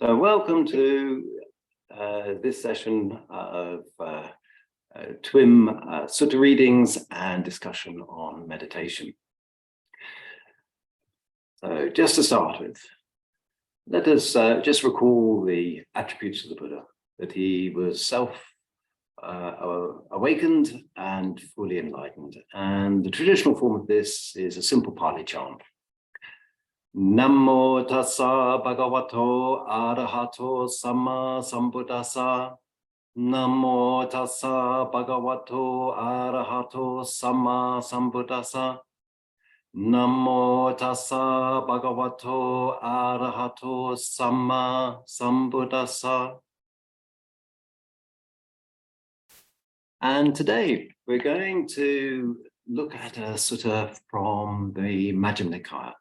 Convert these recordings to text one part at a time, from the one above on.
So welcome to this session of TWIM Sutta readings and discussion on meditation. So just to start with, let us just recall the attributes of the Buddha, that he was self-awakened and fully enlightened. And the traditional form of this is a simple Pali chant. Namo tassa bhagavato arahato samma sambuddhassa. Namo tassa bhagavato arahato samma sambuddhassa. Namo tassa bhagavato arahato samma sambuddhassa. And today we're going to look at a sutta from the Majjhima Nikāya.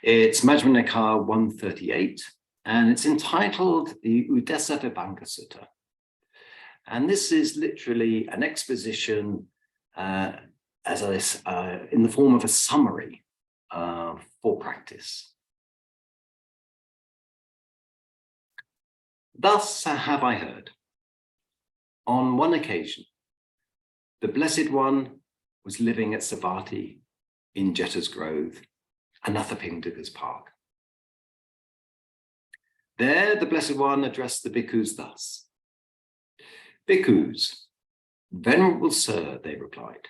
It's Majjhima Nikāya 138, and it's entitled the Uddesavibhanga Sutta. And this is literally an exposition in the form of a summary for practice. Thus have I heard. On one occasion, the Blessed One was living at Savatthi in Jeta's Grove, Anathapindika's park. There, the Blessed One addressed the bhikkhus thus. Bhikkhus, venerable sir, they replied.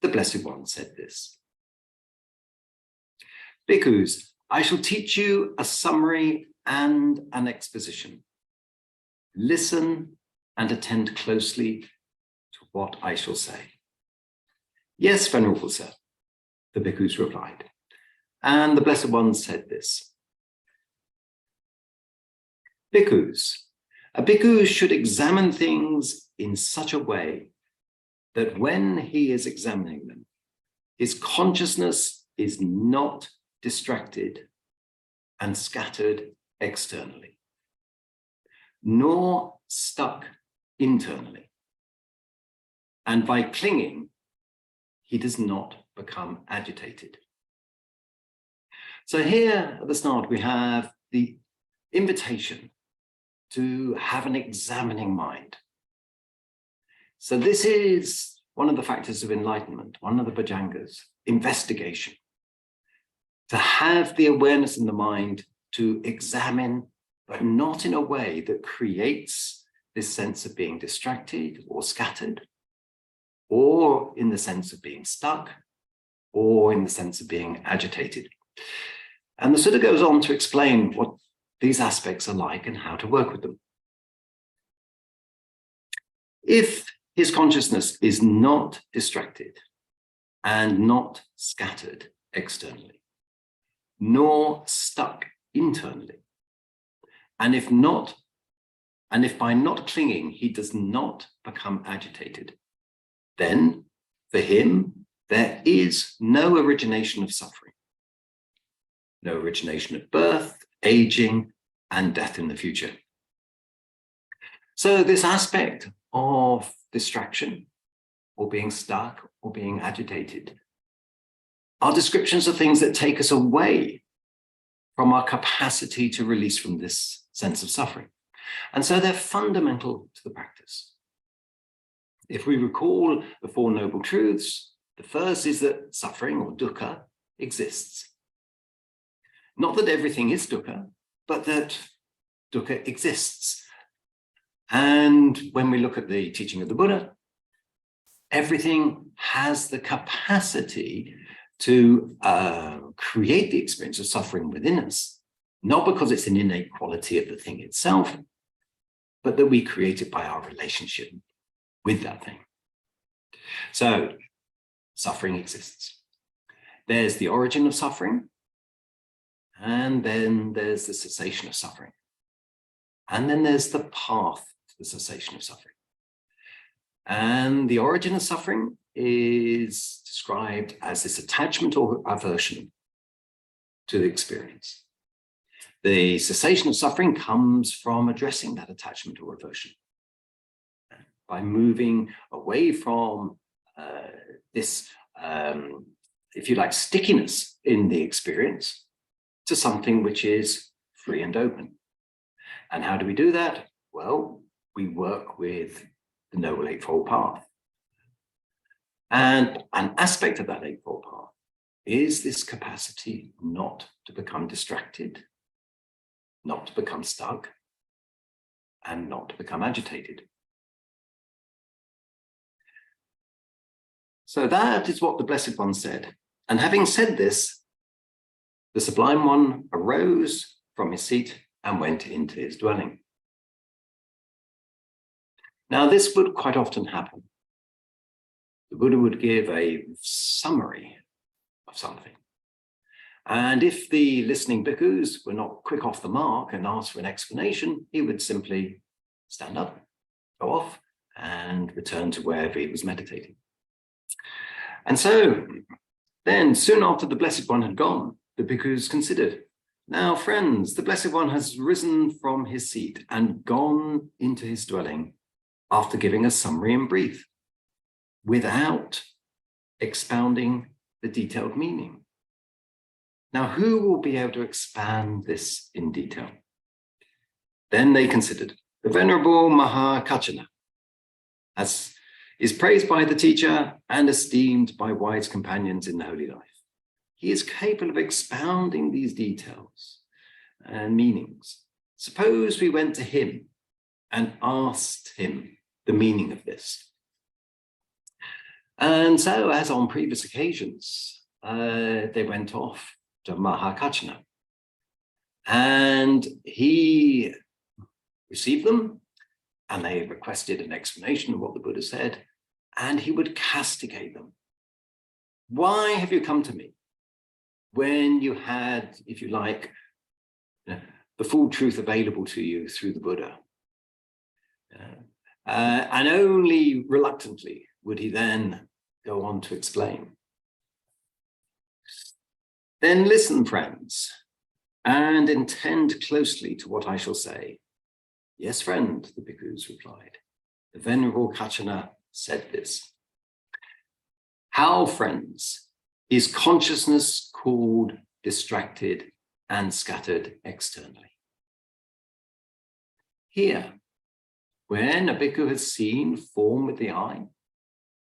The Blessed One said this. Bhikkhus, I shall teach you a summary and an exposition. Listen and attend closely to what I shall say. Yes, venerable sir, the bhikkhus replied. And the Blessed One said this. Bhikkhus, a bhikkhu should examine things in such a way that when he is examining them, his consciousness is not distracted and scattered externally, nor stuck internally. And by clinging, he does not become agitated. So here at the start, we have the invitation to have an examining mind. So this is one of the factors of enlightenment, one of the bhujāngas, investigation. To have the awareness in the mind to examine, but not in a way that creates this sense of being distracted or scattered, or in the sense of being stuck, or in the sense of being agitated. And the Sutta goes on to explain what these aspects are like and how to work with them. If his consciousness is not distracted and not scattered externally, nor stuck internally, and if by not clinging, he does not become agitated, then for him, there is no origination of suffering. No origination of birth, aging, and death in the future. So this aspect of distraction, or being stuck, or being agitated, are descriptions of things that take us away from our capacity to release from this sense of suffering. And so they're fundamental to the practice. If we recall the Four Noble Truths, the first is that suffering, or dukkha, exists. Not that everything is dukkha, but that dukkha exists. And when we look at the teaching of the Buddha, everything has the capacity to create the experience of suffering within us, not because it's an innate quality of the thing itself, but that we create it by our relationship with that thing. So, suffering exists. There's the origin of suffering, and then there's the cessation of suffering. And then there's the path to the cessation of suffering. And the origin of suffering is described as this attachment or aversion to the experience. The cessation of suffering comes from addressing that attachment or aversion by moving away from this, if you like, stickiness in the experience to something which is free and open, And how do we do that? Well, we work with the Noble Eightfold Path. And an aspect of that Eightfold Path is this capacity not to become distracted, not to become stuck, and not to become agitated. So that is what the Blessed One said. And having said this, the Sublime One arose from his seat and went into his dwelling. Now, this would quite often happen. The Buddha would give a summary of something. And if the listening bhikkhus were not quick off the mark and asked for an explanation, he would simply stand up, go off, and return to wherever he was meditating. And so then, soon after the Blessed One had gone, the bhikkhus considered, now, friends, the Blessed One has risen from his seat and gone into his dwelling after giving a summary in brief, without expounding the detailed meaning. Now, who will be able to expand this in detail? Then they considered the Venerable Mahākāccana, as is praised by the teacher and esteemed by wise companions in the holy life. He is capable of expounding these details and meanings. Suppose we went to him and asked him the meaning of this. And so, as on previous occasions, they went off to Mahākāccana, and he received them, and they requested an explanation of what the Buddha said, and he would castigate them. Why have you come to me when you had, if you like, the full truth available to you through the Buddha? And only reluctantly would he then go on to explain. Then listen, friends, and attend closely to what I shall say. Yes, friend, the bhikkhus replied. The Venerable Kāccana said this. How, friends, is consciousness called distracted and scattered externally? Here, when a bhikkhu has seen form with the eye,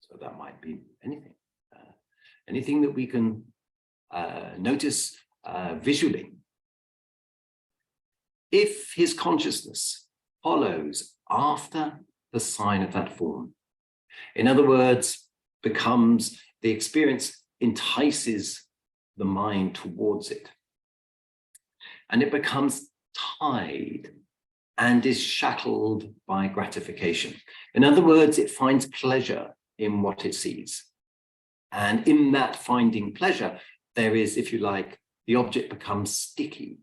so that might be anything, anything that we can notice visually. If his consciousness follows after the sign of that form, in other words, becomes the experience, entices the mind towards it, and it becomes tied and is shackled by gratification. In other words, it finds pleasure in what it sees. And in that finding pleasure, there is, if you like, the object becomes sticky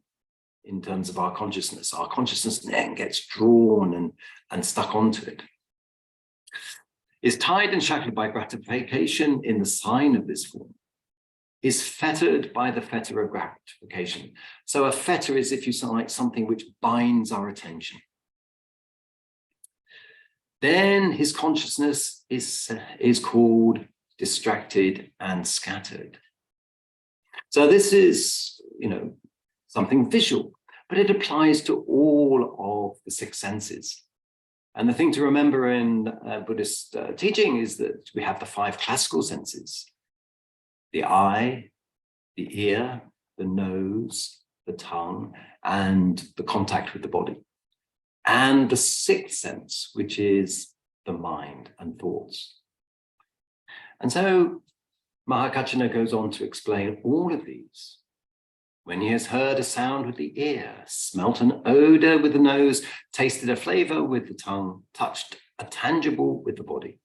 in terms of our consciousness. Our consciousness then gets drawn and stuck onto it. Is tied and shackled by gratification in the sign of this form, is fettered by the fetter of gratification. So a fetter is, if you like, something which binds our attention. Then his consciousness is called distracted and scattered. So this is, something visual, but it applies to all of the six senses. And the thing to remember in Buddhist teaching is that we have the five classical senses: the eye, the ear, the nose, the tongue, and the contact with the body. And the sixth sense, which is the mind and thoughts. And so Mahākāccana goes on to explain all of these. When he has heard a sound with the ear, smelt an odor with the nose, tasted a flavor with the tongue, touched a tangible with the body,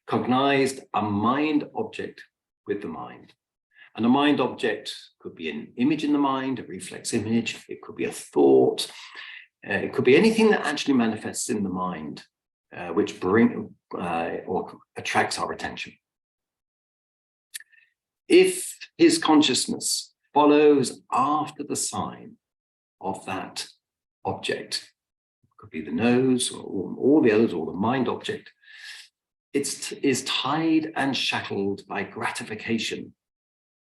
cognized a mind object with the mind. And a mind object could be an image in the mind, a reflex image, it could be a thought, it could be anything that actually manifests in the mind, which or attracts our attention. If his consciousness follows after the sign of that object, it could be the nose or all the others, or the mind object, it is tied and shackled by gratification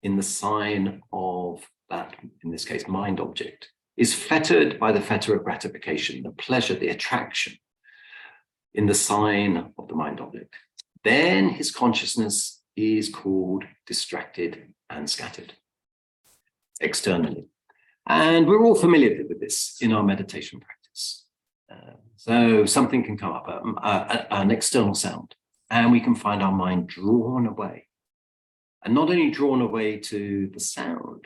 in the sign of that, in this case, mind object. is fettered by the fetter of gratification, the pleasure, the attraction in the sign of the mind object, then his consciousness is called distracted and scattered externally. And we're all familiar with this in our meditation practice. So something can come up, an external sound, and we can find our mind drawn away. And not only drawn away to the sound,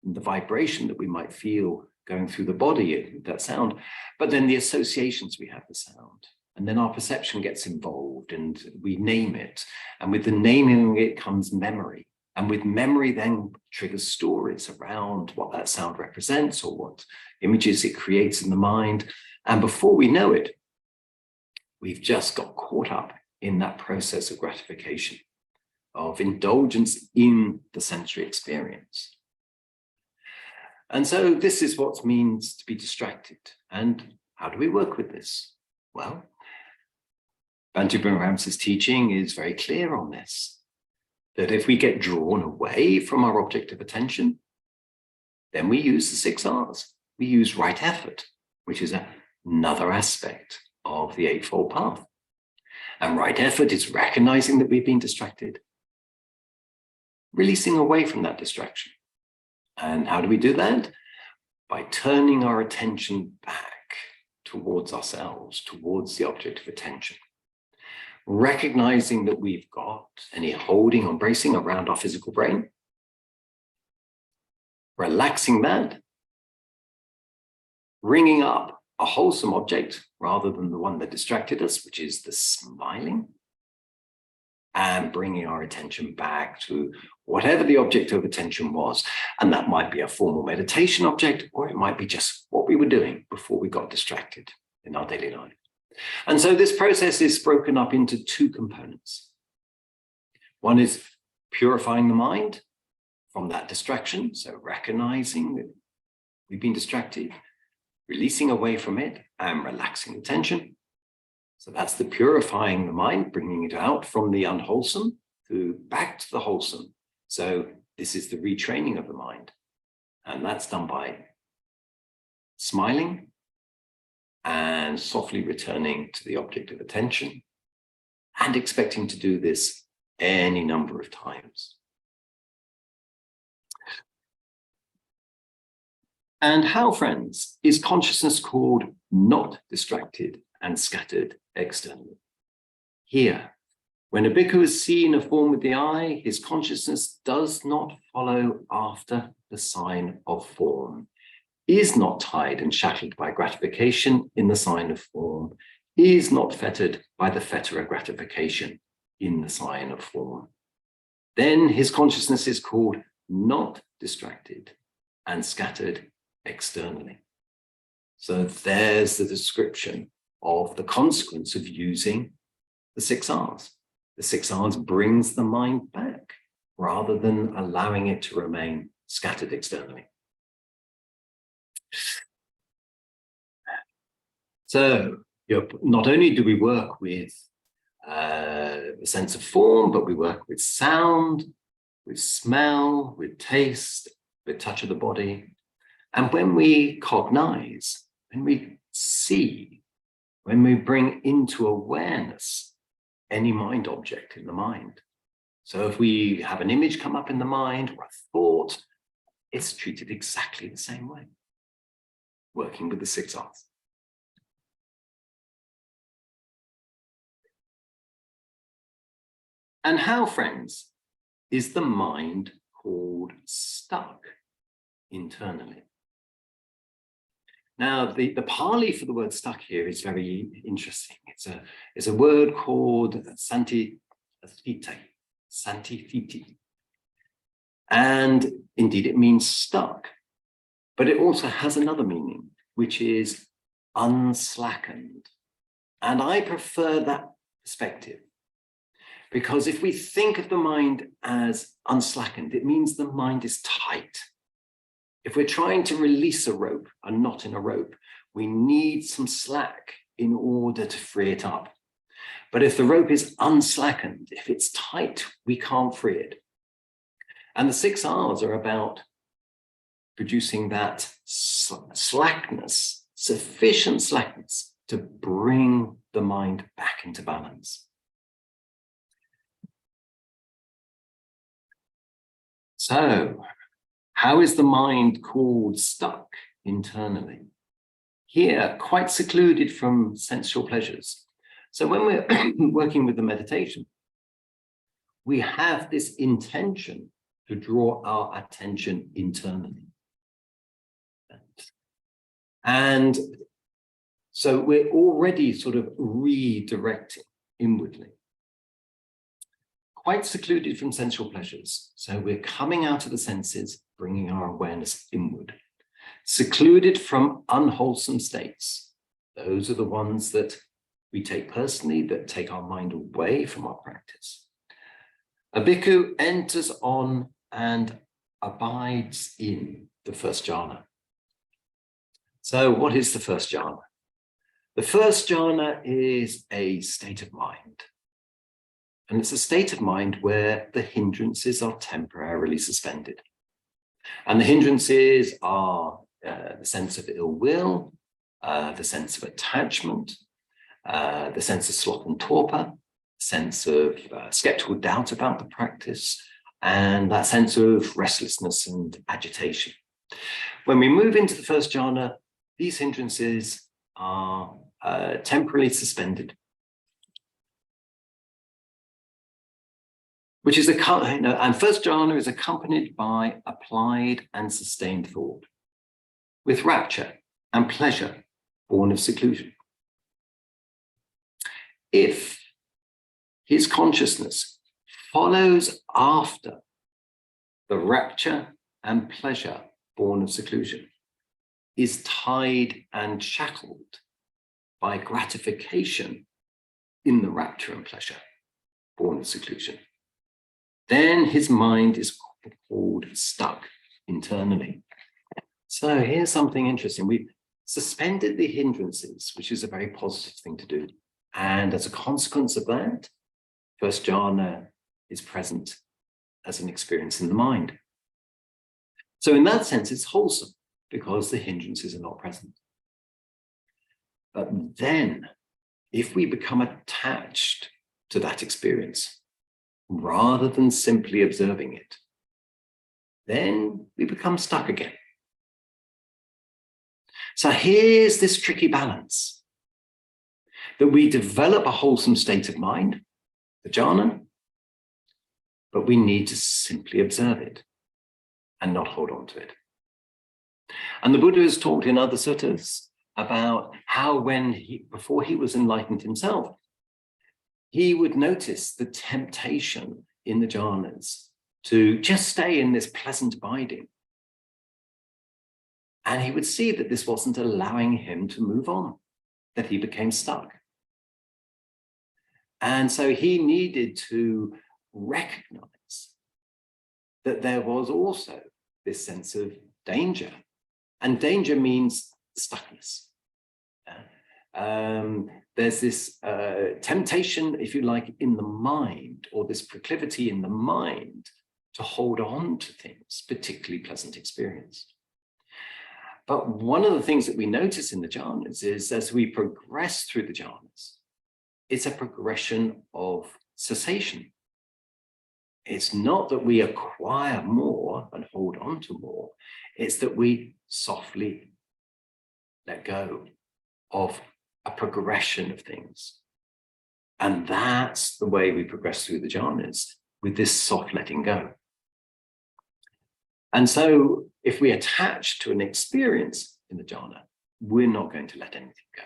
the vibration that we might feel going through the body, that sound, but then the associations we have with sound. And then our perception gets involved and we name it. And with the naming it comes memory. And with memory then triggers stories around what that sound represents or what images it creates in the mind. And before we know it, we've just got caught up in that process of gratification, of indulgence in the sensory experience. And so this is what it means to be distracted. And how do we work with this? Well, Bhante Brahms's teaching is very clear on this, that if we get drawn away from our object of attention, then we use the 6 R's. We use right effort, which is another aspect of the Eightfold Path. And right effort is recognizing that we've been distracted, releasing away from that distraction. And how do we do that? By turning our attention back towards ourselves, towards the object of attention. Recognizing that we've got any holding or bracing around our physical brain. Relaxing that. Bringing up a wholesome object rather than the one that distracted us, which is the smiling. And bringing our attention back to whatever the object of attention was. And that might be a formal meditation object, or it might be just what we were doing before we got distracted in our daily life. And so this process is broken up into 2 components. One is purifying the mind from that distraction, so recognizing that we've been distracted, releasing away from it, and relaxing the tension. So that's the purifying the mind, bringing it out from the unwholesome back to the wholesome. So this is the retraining of the mind. And that's done by smiling and softly returning to the object of attention and expecting to do this any number of times. And how, friends, is consciousness called not distracted and scattered externally? Here, when a bhikkhu is seen a form with the eye, his consciousness does not follow after the sign of form, is not tied and shackled by gratification in the sign of form, is not fettered by the fetter of gratification in the sign of form. Then his consciousness is called not distracted and scattered externally. So there's the description of the consequence of using the 6 R's. The 6 R's brings the mind back rather than allowing it to remain scattered externally. So not only do we work with the sense of form, but we work with sound, with smell, with taste, with touch of the body. And when we cognize, when we see, when we bring into awareness any mind object in the mind. So if we have an image come up in the mind or a thought, it's treated exactly the same way, working with the 6 R's. And how, friends, is the mind called stuck internally? Now, the Pali for the word stuck here is very interesting. It's a word called santi thiti. And indeed, it means stuck. But it also has another meaning, which is unslackened. And I prefer that perspective. Because if we think of the mind as unslackened, it means the mind is tight. If we're trying to release a rope, a knot in a rope, we need some slack in order to free it up. But if the rope is unslackened, if it's tight, we can't free it. And the 6 R's are about producing that slackness, sufficient slackness to bring the mind back into balance. So, how is the mind called stuck internally? Here, quite secluded from sensual pleasures. So when we're working with the meditation, we have this intention to draw our attention internally. And so we're already sort of redirecting inwardly. Quite secluded from sensual pleasures. So we're coming out of the senses, bringing our awareness inward. Secluded from unwholesome states. Those are the ones that we take personally, that take our mind away from our practice. A bhikkhu enters on and abides in the first jhana. So what is the first jhana? The first jhana is a state of mind. And it's a state of mind where the hindrances are temporarily suspended. And the hindrances are the sense of ill will, the sense of attachment, the sense of sloth and torpor, sense of skeptical doubt about the practice, and that sense of restlessness and agitation. When we move into the first jhana, these hindrances are temporarily suspended, which is and first jhana is accompanied by applied and sustained thought, with rapture and pleasure born of seclusion. If his consciousness follows after the rapture and pleasure born of seclusion, is tied and shackled by gratification in the rapture and pleasure born of seclusion, then his mind is called stuck internally. So here's something interesting. We've suspended the hindrances, which is a very positive thing to do. And as a consequence of that, first jhana is present as an experience in the mind. So in that sense, it's wholesome because the hindrances are not present. But then, if we become attached to that experience, rather than simply observing it, then we become stuck again. So here's this tricky balance, that we develop a wholesome state of mind, the jhana, but we need to simply observe it and not hold on to it. And the Buddha has talked in other suttas about how before he was enlightened himself, he would notice the temptation in the jhanas to just stay in this pleasant abiding. And he would see that this wasn't allowing him to move on, that he became stuck. And so he needed to recognize that there was also this sense of danger. And danger means stuckness. There's this temptation, if you like, in the mind, or this proclivity in the mind to hold on to things, particularly pleasant experience. But one of the things that we notice in the jhanas is as we progress through the jhanas, it's a progression of cessation. It's not that we acquire more and hold on to more. It's that we softly let go of a progression of things. And that's the way we progress through the jhanas, with this soft letting go. And so if we attach to an experience in the jhana, we're not going to let anything go.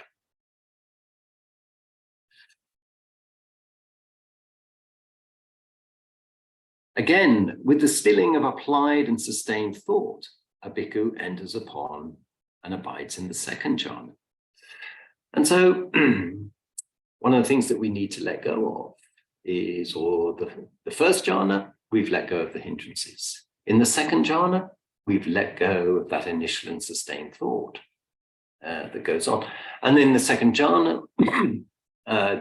Again, with the stilling of applied and sustained thought, a bhikkhu enters upon and abides in the second jhana. And so one of the things that we need to let go of is, or the first jhana, we've let go of the hindrances. In the second jhana, we've let go of that initial and sustained thought that goes on. And in the second jhana,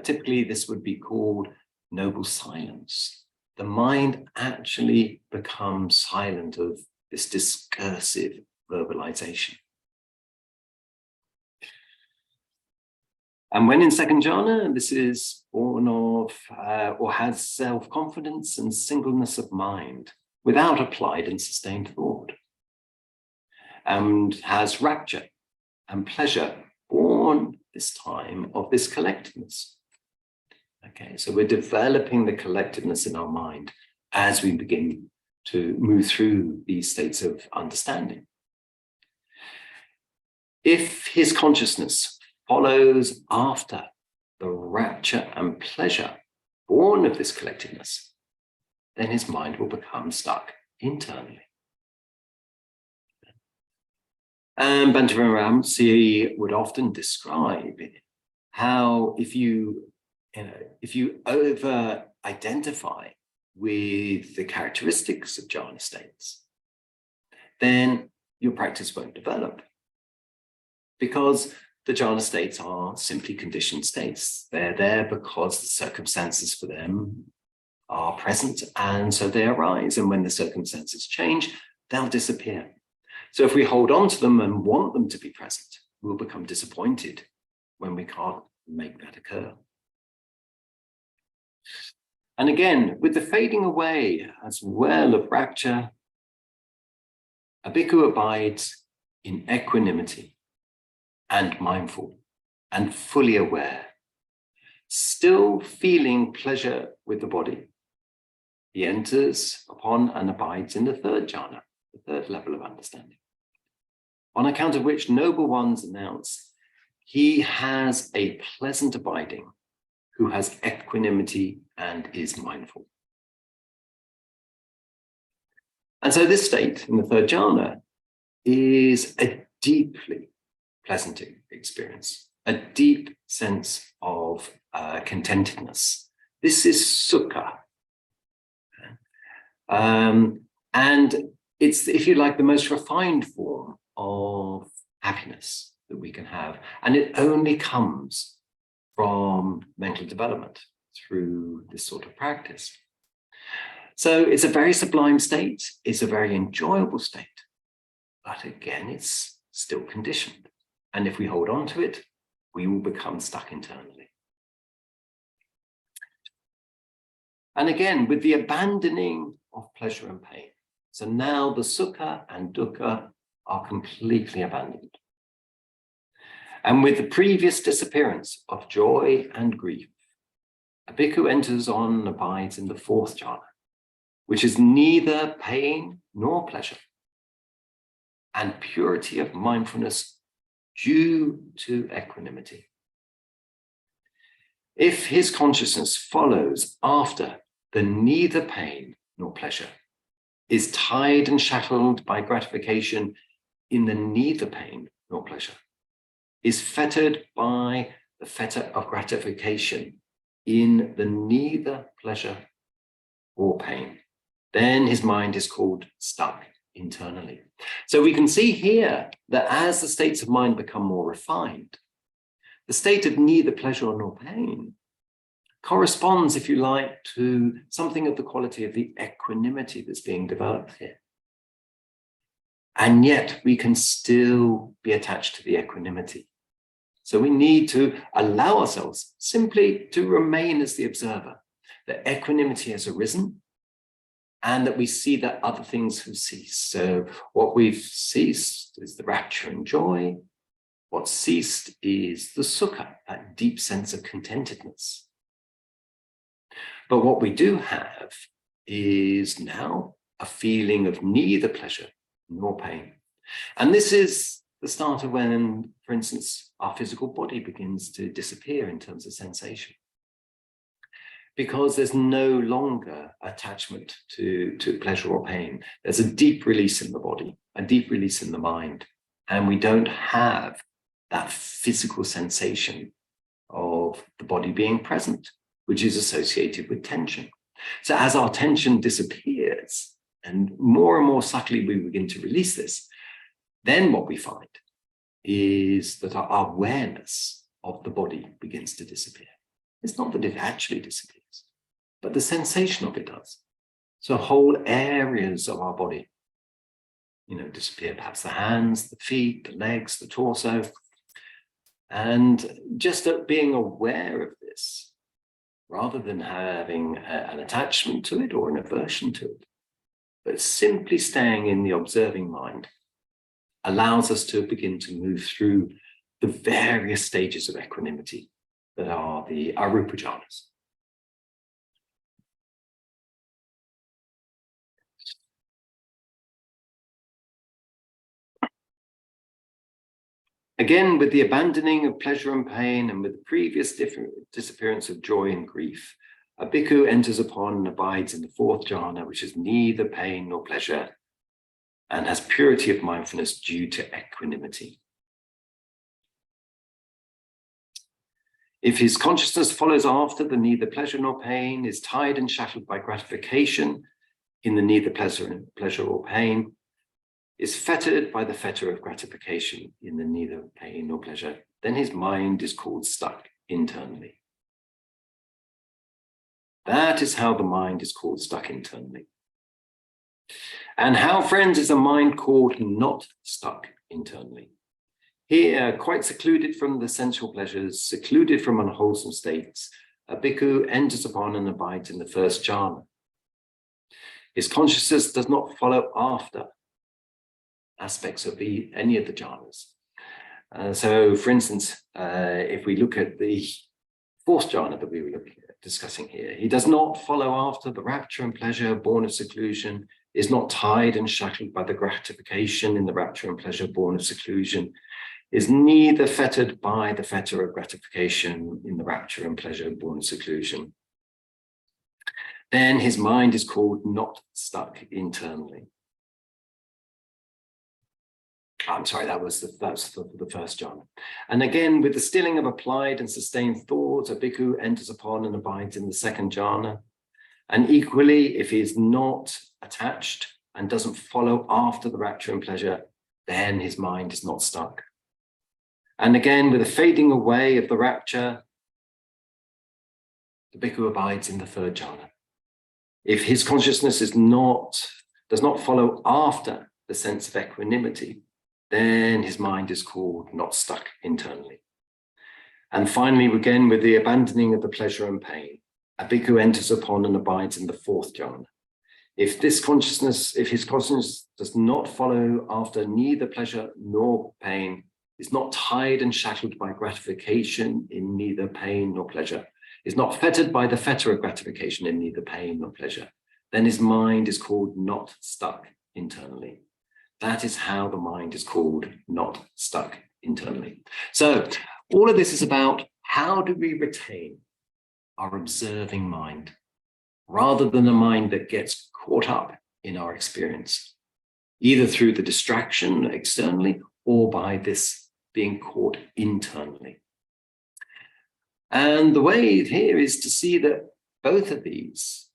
typically this would be called noble silence. The mind actually becomes silent of this discursive verbalization. And when in second jhana, this is born of or has self-confidence and singleness of mind without applied and sustained thought, and has rapture and pleasure born this time of this collectedness. Okay, so we're developing the collectedness in our mind as we begin to move through these states of understanding. If his consciousness follows after the rapture and pleasure born of this collectedness, then his mind will become stuck internally. And Bhante Ramsey would often describe how if you over-identify with the characteristics of jhana states, then your practice won't develop, because the jhana states are simply conditioned states. They're there because the circumstances for them are present, and so they arise. And when the circumstances change, they'll disappear. So if we hold on to them and want them to be present, we'll become disappointed when we can't make that occur. And again, with the fading away as well of rapture, a bhikkhu abides in equanimity and mindful and fully aware, still feeling pleasure with the body. He enters upon and abides in the third jhana, the third level of understanding, on account of which noble ones announce he has a pleasant abiding, who has equanimity and is mindful. And so this state in the third jhana is a deeply pleasant experience, a deep sense of contentedness. This is sukha. And it's, if you like, the most refined form of happiness that we can have. And it only comes from mental development through this sort of practice. So it's a very sublime state. It's a very enjoyable state. But again, it's still conditioned. And if we hold on to it, we will become stuck internally. And again, with the abandoning of pleasure and pain. So now the sukha and dukkha are completely abandoned. And with the previous disappearance of joy and grief, a bhikkhu enters on and abides in the fourth jhana, which is neither pain nor pleasure, and purity of mindfulness due to equanimity. If his consciousness follows after the neither pain nor pleasure, is tied and shackled by gratification in the neither pain nor pleasure, is fettered by the fetter of gratification in the neither pleasure or pain, then his mind is called stuck internally. So we can see here that as the states of mind become more refined, the state of neither pleasure nor pain corresponds, if you like, to something of the quality of the equanimity that's being developed here. And yet we can still be attached to the equanimity. So we need to allow ourselves simply to remain as the observer, that equanimity has arisen and that we see that other things have ceased. So what we've ceased is the rapture and joy. What ceased is the sukha, that deep sense of contentedness. But what we do have is now a feeling of neither pleasure nor pain. And this is the start of when, for instance, our physical body begins to disappear in terms of sensation. Because there's no longer attachment to pleasure or pain. There's a deep release in the body, a deep release in the mind. And we don't have that physical sensation of the body being present, which is associated with tension. So as our tension disappears, and more subtly we begin to release this, then what we find is that our awareness of the body begins to disappear. It's not that it actually disappears, but the sensation of it does. So whole areas of our body disappear perhaps the hands, the feet, the legs, the torso. And just being aware of this, rather than having an attachment to it or an aversion to it, but simply staying in the observing mind, allows us to begin to move through the various stages of equanimity that are the arupa jhanas. Again, with the abandoning of pleasure and pain, and with the previous disappearance of joy and grief, a bhikkhu enters upon and abides in the fourth jhana, which is neither pain nor pleasure, and has purity of mindfulness due to equanimity. If his consciousness follows after the neither pleasure nor pain, is tied and shackled by gratification in the neither pleasure or pain, is fettered by the fetter of gratification in the neither pain nor pleasure, then his mind is called stuck internally. That is how the mind is called stuck internally. And how, friends, is a mind called not stuck internally? Here, quite secluded from the sensual pleasures, secluded from unwholesome states, a bhikkhu enters upon and abides in the first jhana. His consciousness does not follow after aspects of any of the jhanas. So, for instance, if we look at the fourth jhana that we were discussing here, he does not follow after the rapture and pleasure born of seclusion, is not tied and shackled by the gratification in the rapture and pleasure born of seclusion, is neither fettered by the fetter of gratification in the rapture and pleasure born of seclusion. Then his mind is called not stuck internally. I'm sorry, that's the first jhana. And again, with the stilling of applied and sustained thoughts, a bhikkhu enters upon and abides in the second jhana. And equally, if he is not attached and doesn't follow after the rapture and pleasure, then his mind is not stuck. And again, with the fading away of the rapture, the bhikkhu abides in the third jhana. If his consciousness does not follow after the sense of equanimity, then his mind is called not stuck internally. And finally, again, with the abandoning of the pleasure and pain, a bhikkhu enters upon and abides in the fourth jhana. If his consciousness does not follow after neither pleasure nor pain, is not tied and shackled by gratification in neither pain nor pleasure, is not fettered by the fetter of gratification in neither pain nor pleasure, then his mind is called not stuck internally. That is how the mind is called not stuck internally. So all of this is about how do we retain our observing mind, rather than a mind that gets caught up in our experience, either through the distraction externally or by this being caught internally. And the way here is to see that both of these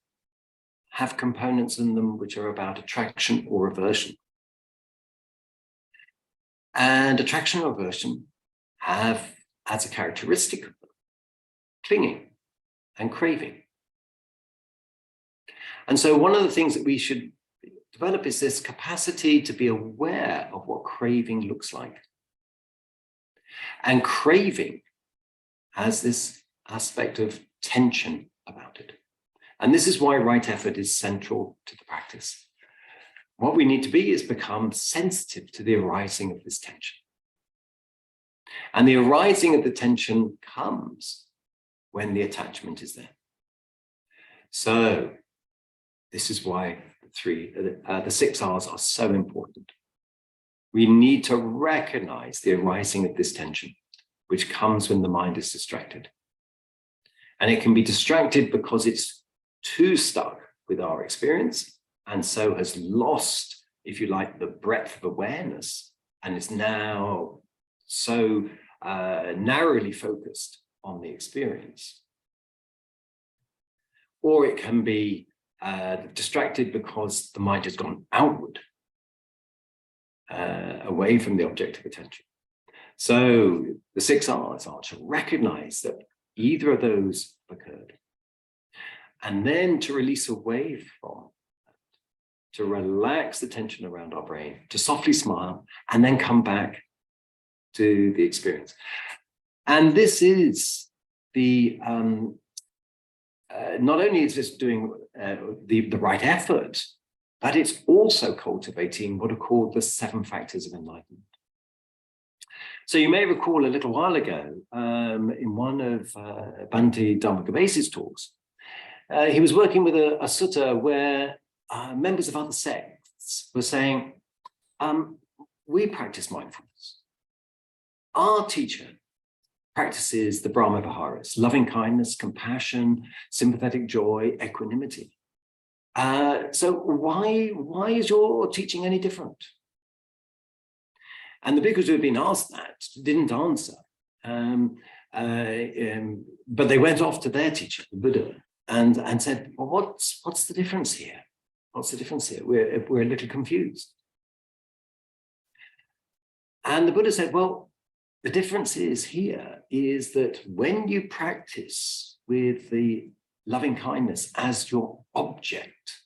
have components in them which are about attraction or aversion. And attraction or aversion have as a characteristic of them clinging and craving. And so one of the things that we should develop is this capacity to be aware of what craving looks like. And craving has this aspect of tension about it. And this is why right effort is central to the practice. What we need to be is become sensitive to the arising of this tension. And the arising of the tension comes when the attachment is there. So this is why the 6 R's are so important. We need to recognize the arising of this tension, which comes when the mind is distracted. And it can be distracted because it's too stuck with our experience and so has lost, if you like, the breadth of awareness and is now so narrowly focused on the experience. Or it can be distracted because the mind has gone outward, away from the object of attention. So the 6 R's are to recognize that either of those occurred, and then to release away from that, to relax the tension around our brain, to softly smile, and then come back to the experience. And this is the, not only is this doing the right effort, but it's also cultivating what are called the 7 factors of enlightenment. So you may recall a little while ago, in one of Bhante Dharmakabesi's talks, he was working with a sutta where members of other sects were saying, we practice mindfulness. Our teacher practices the Brahma Viharas, loving kindness, compassion, sympathetic joy, equanimity. So why is your teaching any different? And the bhikkhus who had been asked that didn't answer. But they went off to their teacher, the Buddha, and said, well, what's the difference here? What's the difference here? We're a little confused. And the Buddha said, well, the difference is that when you practice with the loving kindness as your object,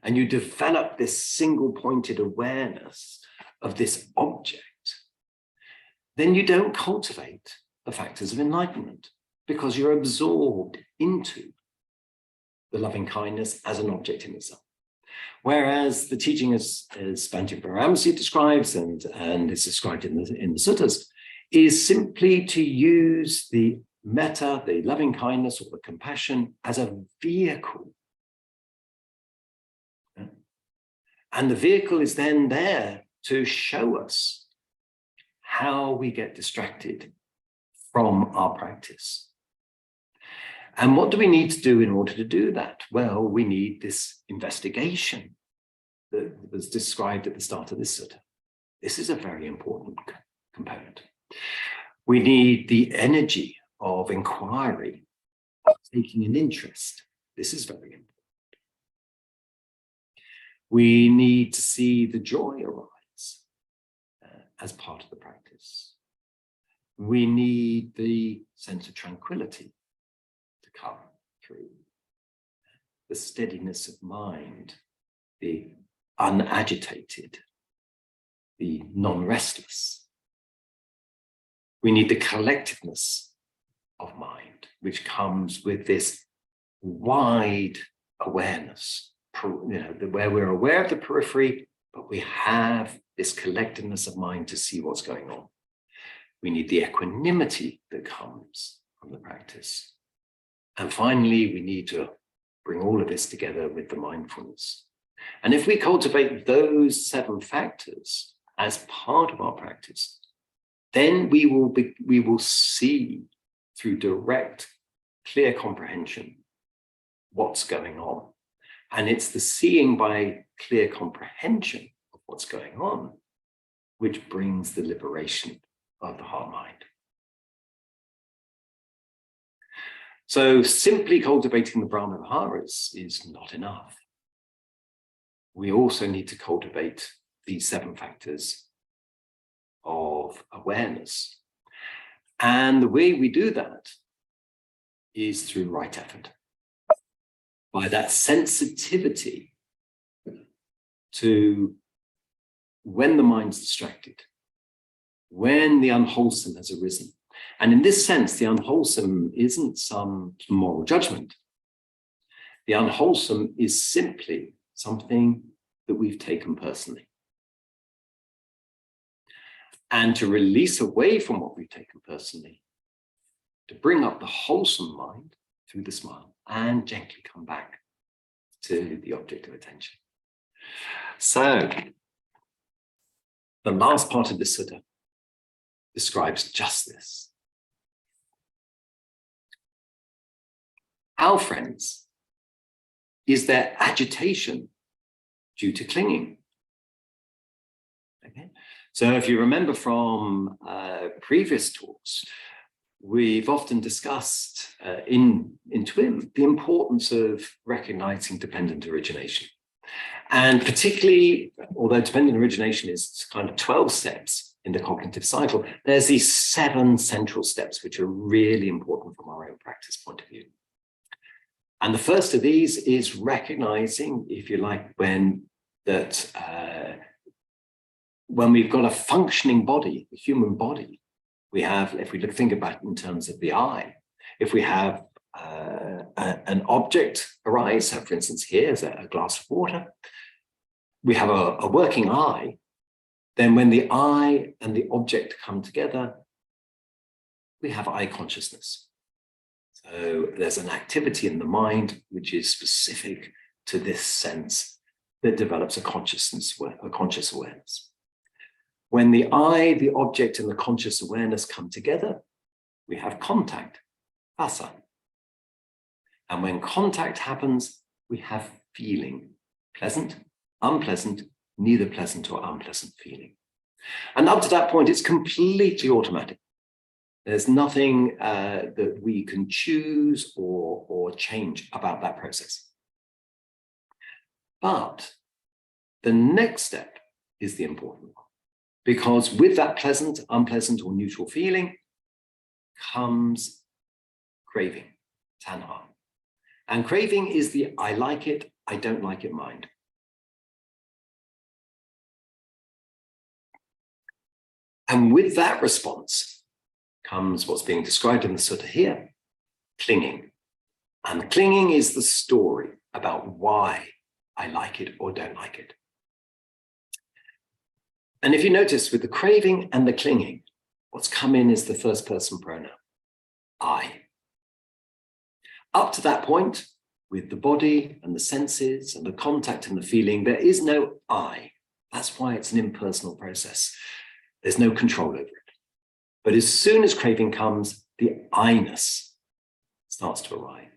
and you develop this single-pointed awareness of this object, then you don't cultivate the factors of enlightenment because you're absorbed into the loving kindness as an object in itself. Whereas the teaching as Bhante Paramasi describes and is described in the suttas is simply to use the metta, the loving kindness or the compassion as a vehicle. And the vehicle is then there to show us how we get distracted from our practice. And what do we need to do in order to do that? Well, we need this investigation that was described at the start of this sutta. This is a very important component. We need the energy of inquiry, of taking an interest. This is very important. We need to see the joy arise as part of the practice. We need the sense of tranquility to come through, the steadiness of mind, the unagitated, the non-restless. We need the collectiveness of mind, which comes with this wide awareness, where we're aware of the periphery, but we have this collectedness of mind to see what's going on. We need the equanimity that comes from the practice. And finally, we need to bring all of this together with the mindfulness. And if we cultivate those 7 factors as part of our practice, then we will see through direct, clear comprehension what's going on. And it's the seeing by clear comprehension of what's going on which brings the liberation of the heart-mind. So simply cultivating the Brahma Viharas is not enough. We also need to cultivate these 7 factors of awareness. And the way we do that is through right effort. By that sensitivity to when the mind's distracted, when the unwholesome has arisen. And in this sense, the unwholesome isn't some moral judgment. The unwholesome is simply something that we've taken personally. And to release away from what we've taken personally, to bring up the wholesome mind through the smile and gently come back to the object of attention. So, the last part of the sutta describes just this. How, friends, is there agitation due to clinging? Okay. So if you remember from previous talks, we've often discussed in TWIM the importance of recognizing dependent origination. And particularly, although dependent origination is kind of 12 steps in the cognitive cycle, there's these 7 central steps which are really important from our own practice point of view. And the first of these is recognizing, if you like, when we've got a functioning body, a human body, we have, if we think about it in terms of the eye, if we have an object arise, so for instance, here is a glass of water, we have a working eye, then when the eye and the object come together, we have eye consciousness. So there's an activity in the mind which is specific to this sense that develops a conscious awareness. When the eye, the object, and the conscious awareness come together, we have contact, phassa. And when contact happens, we have feeling, pleasant, unpleasant, neither pleasant or unpleasant feeling. And up to that point, it's completely automatic. There's nothing that we can choose or change about that process. But the next step is the important one, because with that pleasant, unpleasant, or neutral feeling comes craving, tanha. And craving is the I like it, I don't like it mind. And with that response comes what's being described in the sutta here, clinging. And clinging is the story about why I like it or don't like it. And if you notice with the craving and the clinging, what's come in is the first person pronoun, I. Up to that point, with the body and the senses and the contact and the feeling, there is no I. That's why it's an impersonal process. There's no control over it. But as soon as craving comes, the I-ness starts to arrive.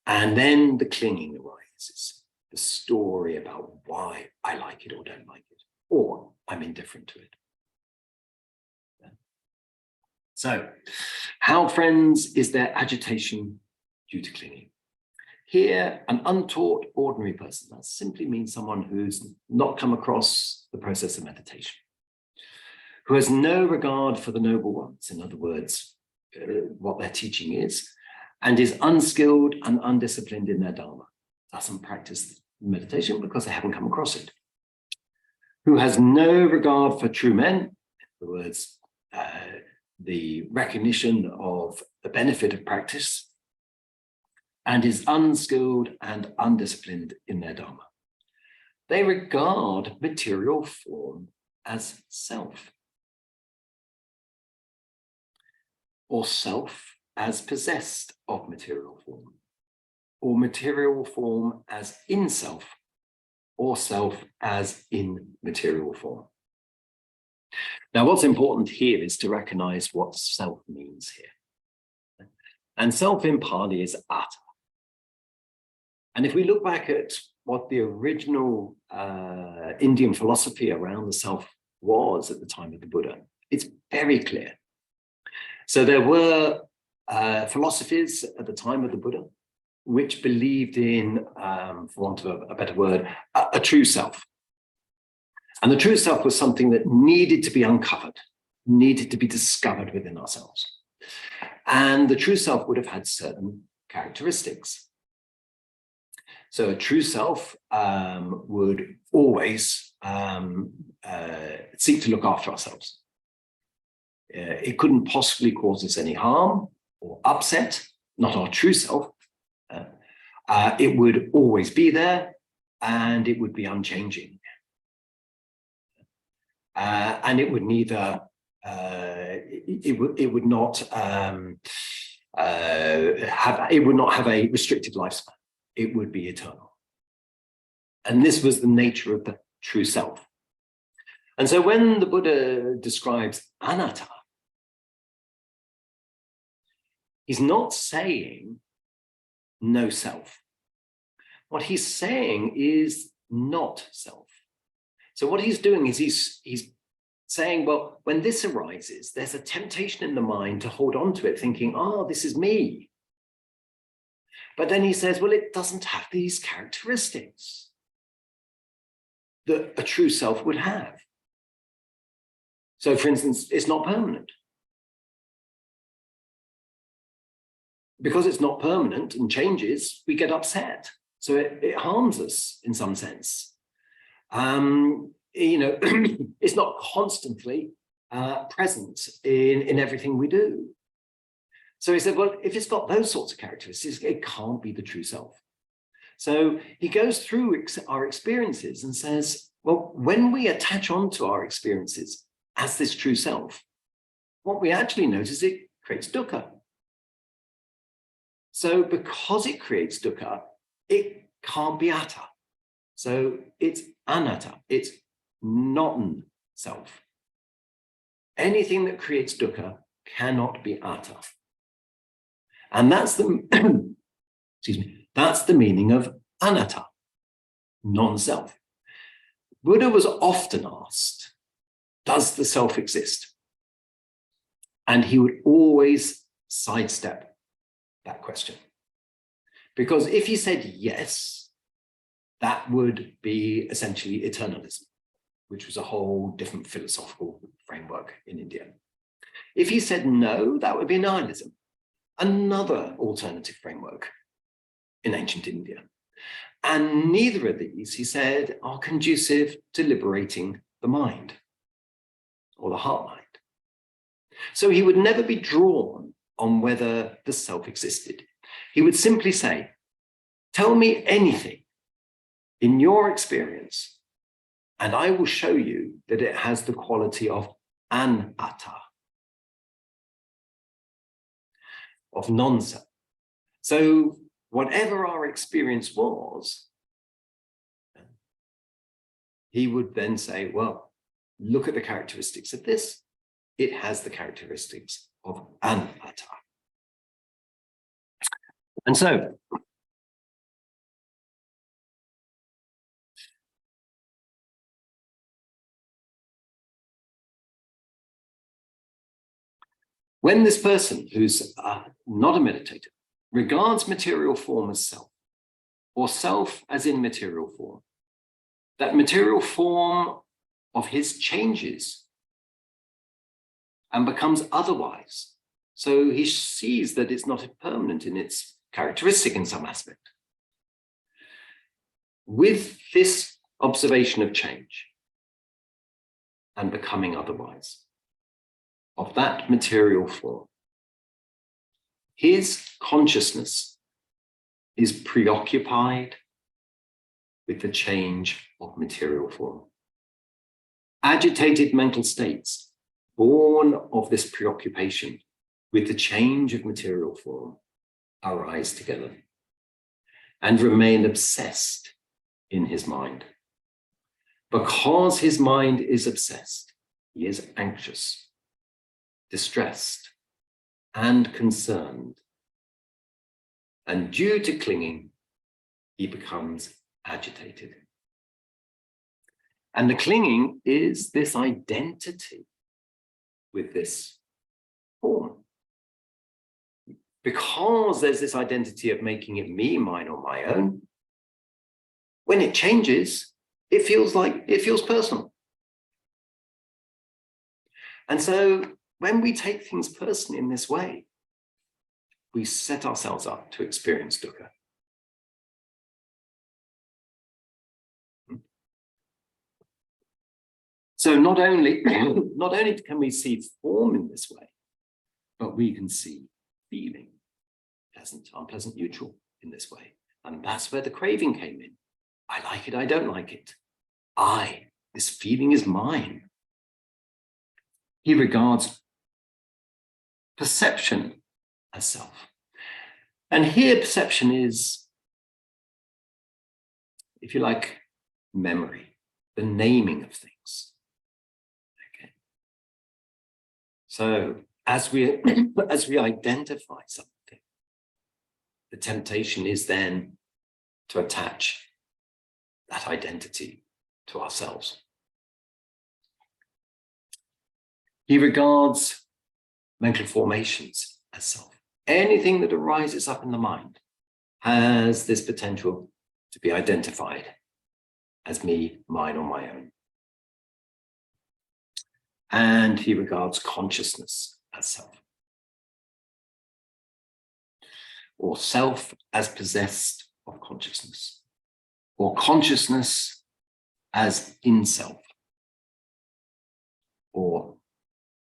And then the clinging arises, the story about why I like it or don't like it, or I'm indifferent to it. So, how, friends, is there agitation due to clinging? Here, an untaught, ordinary person, that simply means someone who's not come across the process of meditation, who has no regard for the noble ones, in other words, what their teaching is, and is unskilled and undisciplined in their Dhamma, doesn't practice meditation because they haven't come across it, who has no regard for true men, in other words, the recognition of the benefit of practice, and is unskilled and undisciplined in their Dhamma. They regard material form as self, or self as possessed of material form, or material form as in self, or self as in material form. Now, what's important here is to recognize what self means here. And self in Pali is atta. And if we look back at what the original Indian philosophy around the self was at the time of the Buddha, it's very clear. So there were philosophies at the time of the Buddha which believed in, for want of a better word, a true self. And the true self was something that needed to be uncovered, needed to be discovered within ourselves. And the true self would have had certain characteristics. So a true self would always seek to look after ourselves. It couldn't possibly cause us any harm or upset, not our true self. It would always be there, and it would be unchanging. And it would neither, it would not have a restricted lifespan. It would be eternal. And this was the nature of the true self. And so when the Buddha describes anatta, he's not saying no self. What he's saying is not self. So what he's doing is he's saying, well, when this arises, there's a temptation in the mind to hold on to it, thinking, oh, this is me. But then he says, well, it doesn't have these characteristics that a true self would have. So, for instance, it's not permanent. because it's not permanent and changes, we get upset. So it harms us in some sense. It's not constantly present in everything we do. So he said, well, if it's got those sorts of characteristics, it can't be the true self. So he goes through our experiences and says, well, when we attach onto our experiences as this true self, what we actually notice is it creates dukkha. So because it creates dukkha, it can't be atta. So it's anatta, it's non-self. Anything that creates dukkha cannot be atta. And that's the, that's the meaning of anatta, non-self. Buddha was often asked, does the self exist? And he would always sidestep that question. Because if he said yes, that would be essentially eternalism, which was a whole different philosophical framework in India. If he said no, that would be nihilism, another alternative framework in ancient India. And neither of these, he said, are conducive to liberating the mind or the heart mind. So he would never be drawn on whether the self existed. He would simply say, tell me anything in your experience, and I will show you that it has the quality of anatta, of non-self. So whatever our experience was, he would then say, well, look at the characteristics of this. It has the characteristics of anatta. And so, when this person who's not a meditator regards material form as self, or self as in material form, that material form of his changes and becomes otherwise. So he sees that it's not permanent in its characteristic in some aspect. With this observation of change and becoming otherwise, of that material form, his consciousness is preoccupied with the change of material form. Agitated mental states, born of this preoccupation with the change of material form, arise together and remain obsessed in his mind. Because his mind is obsessed, he is anxious, distressed, and concerned. And due to clinging, he becomes agitated. And the clinging is this identity with this form. Because there's this identity of making it me, mine, or my own, when it changes, it feels personal. And so when we take things personally in this way, we set ourselves up to experience dukkha. So not only can we see form in this way, but we can see feeling, pleasant, unpleasant, neutral in this way. And that's where the craving came in. I like it, I don't like it. This feeling is mine. He regards perception as self. And here perception is, if you like, memory, the naming of things. Okay. So as we identify something, the temptation is then to attach that identity to ourselves. He regards mental formations as self. Anything that arises up in the mind has this potential to be identified as me, mine, or my own. And he regards consciousness as self. or self as possessed of consciousness, or consciousness as in self, or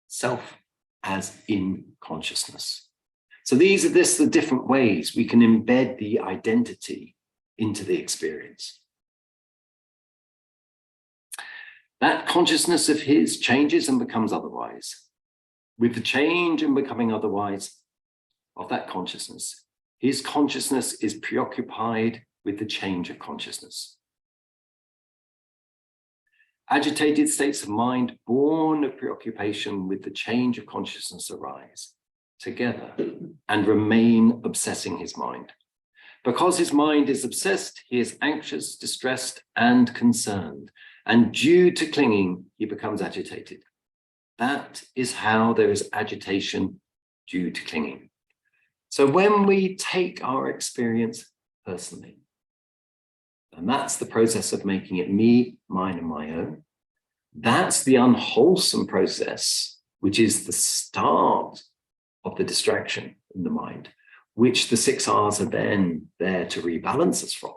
self as in consciousness. So these are the different ways we can embed the identity into the experience. That consciousness of his changes and becomes otherwise. With the change and becoming otherwise of that consciousness, his consciousness is preoccupied with the change of consciousness. Agitated states of mind born of preoccupation with the change of consciousness arise together and remain obsessing his mind. Because his mind is obsessed, he is anxious, distressed, and concerned. And due to clinging, he becomes agitated. That is how there is agitation due to clinging. So when we take our experience personally, and that's the process of making it me, mine, and my own, that's the unwholesome process, which is the start of the distraction in the mind, which the 6 R's are then there to rebalance us from.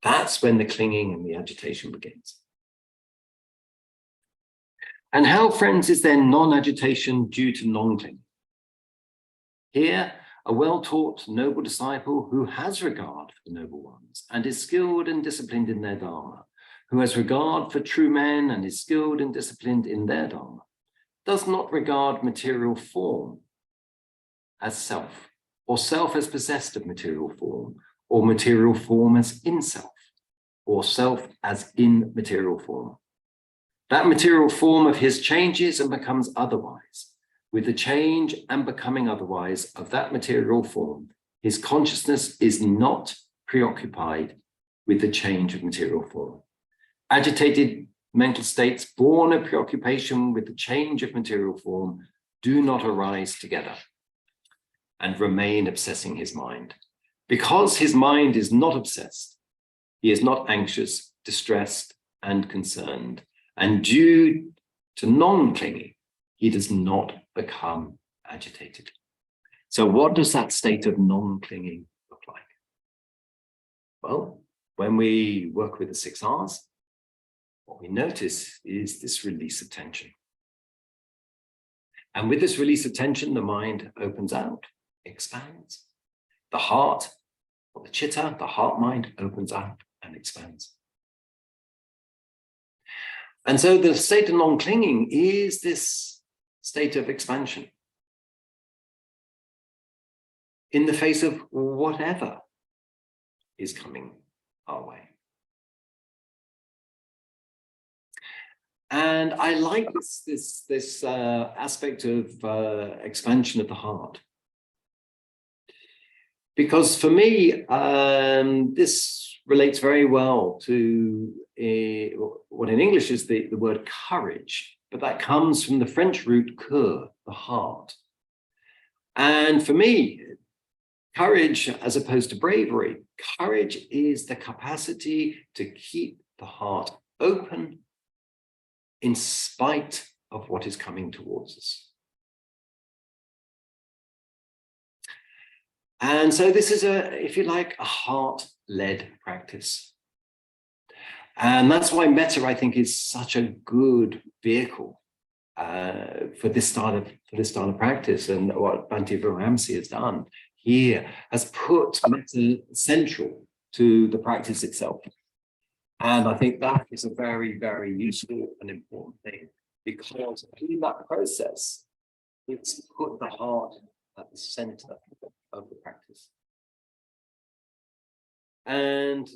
That's when the clinging and the agitation begins. And how, friends, is there non-agitation due to non-clinging? Here, a well-taught noble disciple who has regard for the noble ones and is skilled and disciplined in their Dhamma, who has regard for true men and is skilled and disciplined in their Dhamma, does not regard material form as self, or self as possessed of material form, or material form as in self, or self as in material form. That material form of his changes and becomes otherwise. With the change and becoming otherwise of that material form, his consciousness is not preoccupied with the change of material form. Agitated mental states born of preoccupation with the change of material form do not arise together and remain obsessing his mind. Because his mind is not obsessed, he is not anxious, distressed, and concerned. And due to non-clinging, he does not become agitated. So what does that state of non-clinging look like? Well, when we work with the 6 R's, what we notice is this release of tension. And with this release of tension, the mind opens out, expands. The heart, or the chitta, the heart mind, opens out and expands. And so the state of non-clinging is this state of expansion in the face of whatever is coming our way. And I like this aspect of expansion of the heart, because for me, this relates very well to what in English is the word courage, but that comes from the French root cœur, the heart. And for me, courage, as opposed to bravery, courage is the capacity to keep the heart open in spite of what is coming towards us. And so this is if you like, a heart-led practice. And that's why metta, I think, is such a good vehicle for this style of practice. And what Bhante Viramsey has done here has put metta central to the practice itself. And I think that is a very, very useful and important thing, because in that process, it's put the heart at the center of the practice. And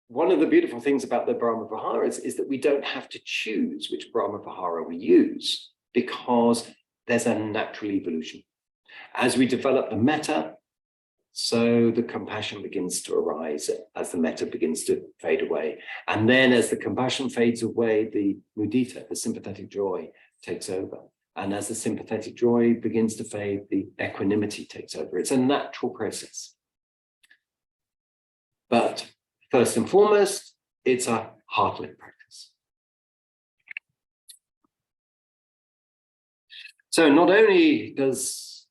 one of the beautiful things about the Brahma Viharas is that we don't have to choose which Brahma Vihara we use, because there's a natural evolution. As we develop the metta, so the compassion begins to arise as the metta begins to fade away. And then as the compassion fades away, the mudita, the sympathetic joy, takes over. And as the sympathetic joy begins to fade, the equanimity takes over. It's a natural process. But first and foremost, it's a heart-led practice. So not only does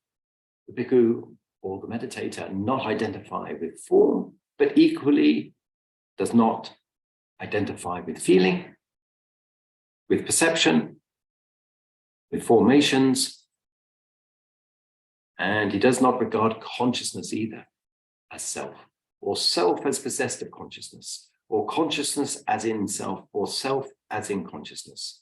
the bhikkhu or the meditator not identify with form, but equally does not identify with feeling, with perception, with formations, and he does not regard consciousness either as self, or self as possessed of consciousness, or consciousness as in self, or self as in consciousness.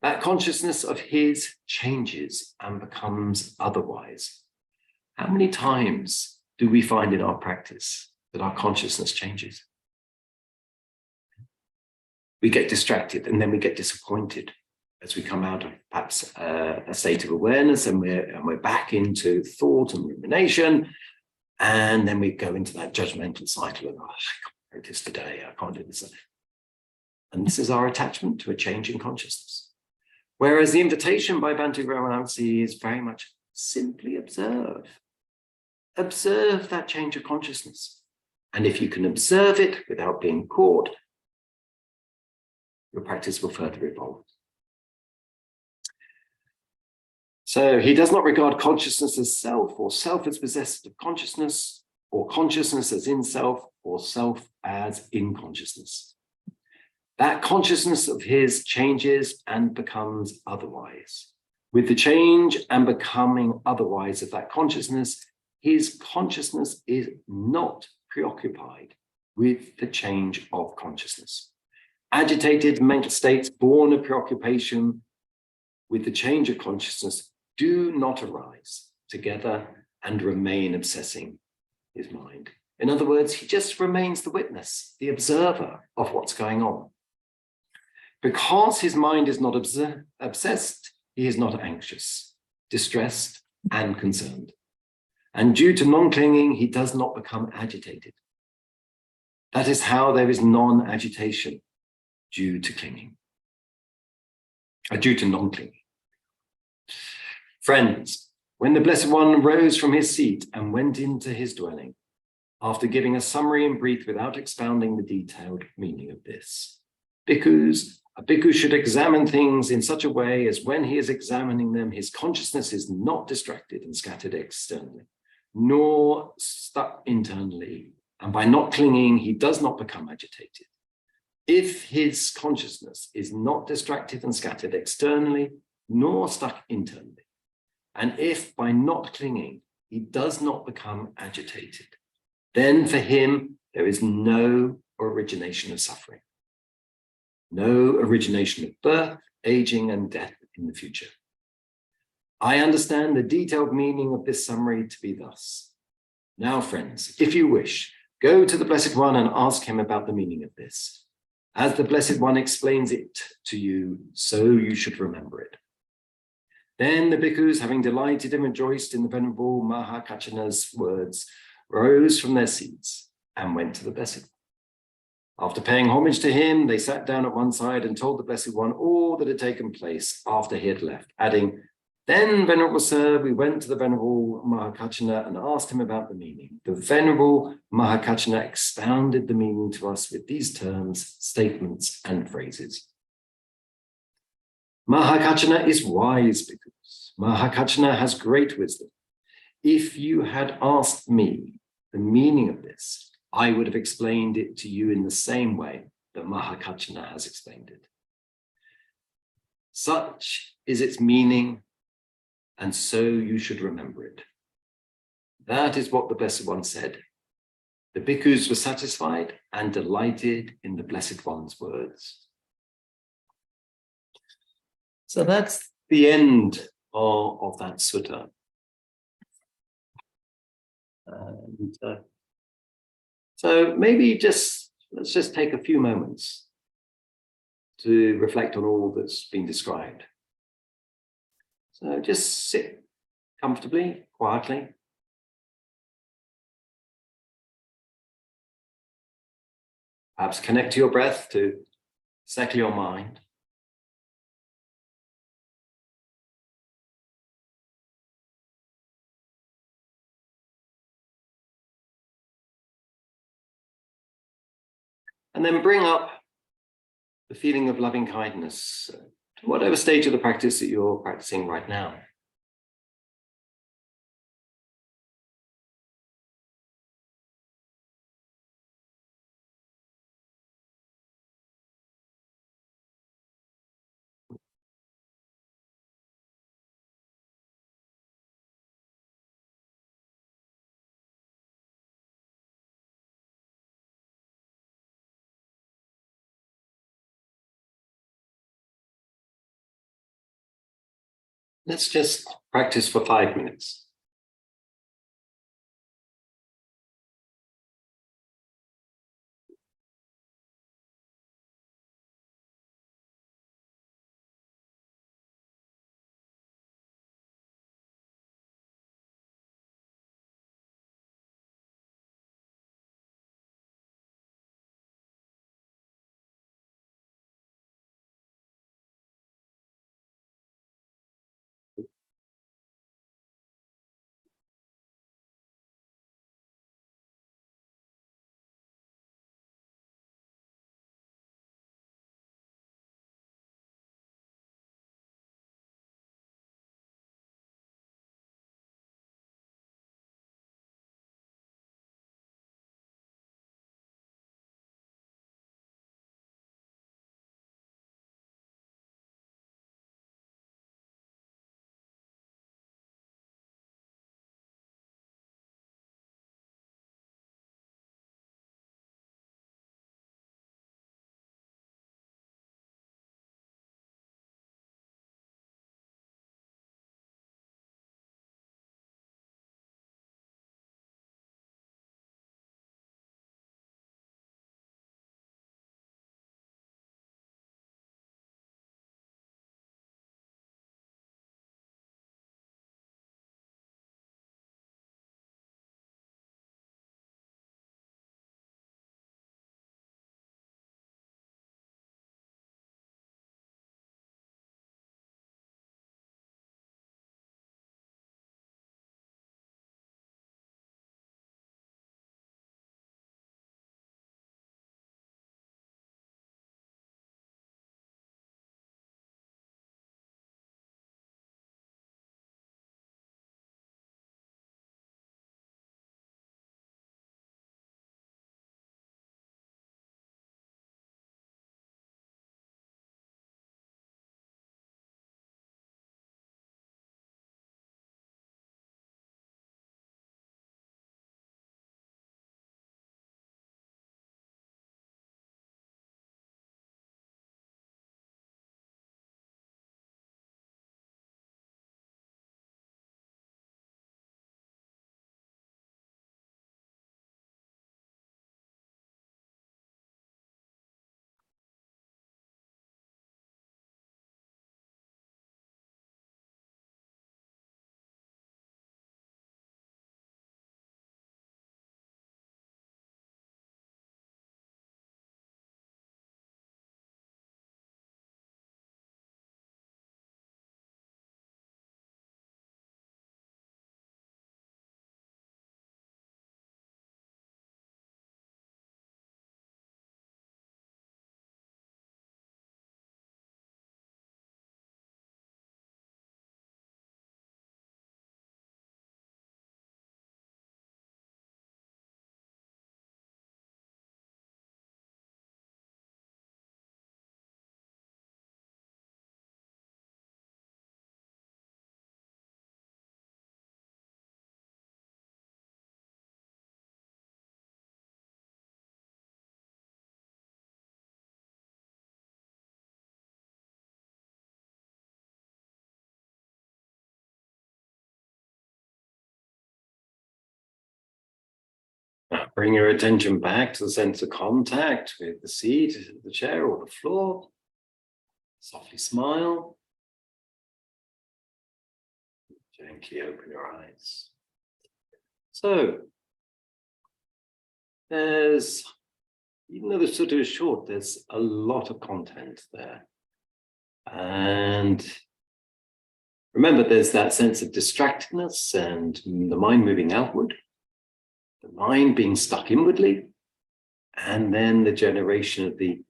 That consciousness of his changes and becomes otherwise. How many times do we find in our practice that our consciousness changes? We get distracted and then we get disappointed as we come out of perhaps a state of awareness, and we're back into thought and rumination, and then we go into that judgmental cycle of, oh, I can't do this today, I can't do this. And this is our attachment to a change in consciousness. Whereas the invitation by Bhante Ramanuja is very much simply observe. Observe that change of consciousness. And if you can observe it without being caught, your practice will further evolve. So he does not regard consciousness as self, or self as possessed of consciousness, or consciousness as in self, or self as in consciousness. That consciousness of his changes and becomes otherwise. With the change and becoming otherwise of that consciousness, his consciousness is not preoccupied with the change of consciousness. Agitated mental states born of preoccupation with the change of consciousness do not arise together and remain obsessing his mind. In other words, he just remains the witness, the observer of what's going on. Because his mind is not obsessed, he is not anxious, distressed, and concerned. And due to non-clinging, he does not become agitated. That is how there is non-agitation due to clinging, due to non-clinging. Friends, when the Blessed One rose from his seat and went into his dwelling, after giving a summary in brief without expounding the detailed meaning of this, a bhikkhu should examine things in such a way as when he is examining them, his consciousness is not distracted and scattered externally, nor stuck internally, and by not clinging, he does not become agitated. If his consciousness is not distracted and scattered externally, nor stuck internally, and if by not clinging, he does not become agitated, then for him, there is no origination of suffering. No origination of birth, aging, and death in the future. I understand the detailed meaning of this summary to be thus. Now, friends, if you wish, go to the Blessed One and ask him about the meaning of this. As the Blessed One explains it to you, so you should remember it. Then the bhikkhus, having delighted and rejoiced in the Venerable Mahakachana's words, rose from their seats and went to the Blessed One. After paying homage to him, they sat down at one side and told the Blessed One all that had taken place after he had left, adding, "Then, Venerable Sir, we went to the Venerable Mahakachana and asked him about the meaning. The Venerable Mahakachana expounded the meaning to us with these terms, statements, and phrases. Mahakachana is wise, bhikkhus. Mahakachana has great wisdom. If you had asked me the meaning of this, I would have explained it to you in the same way that Mahakachana has explained it. Such is its meaning, and so you should remember it." That is what the Blessed One said. The bhikkhus were satisfied and delighted in the Blessed One's words. So that's the end of that sutta. And, so maybe let's just take a few moments to reflect on all that's been described. So just sit comfortably, quietly. Perhaps connect to your breath to settle your mind. And then bring up the feeling of loving kindness to whatever stage of the practice that you're practicing right now. let's just practice for 5 minutes. Now bring your attention back to the sense of contact with the seat, the chair, or the floor. Softly smile. Gently open your eyes. So, there's, even though the sutta is short, there's a lot of content there. And remember, there's that sense of distractedness and the mind moving outward, the mind being stuck inwardly, and then the generation of the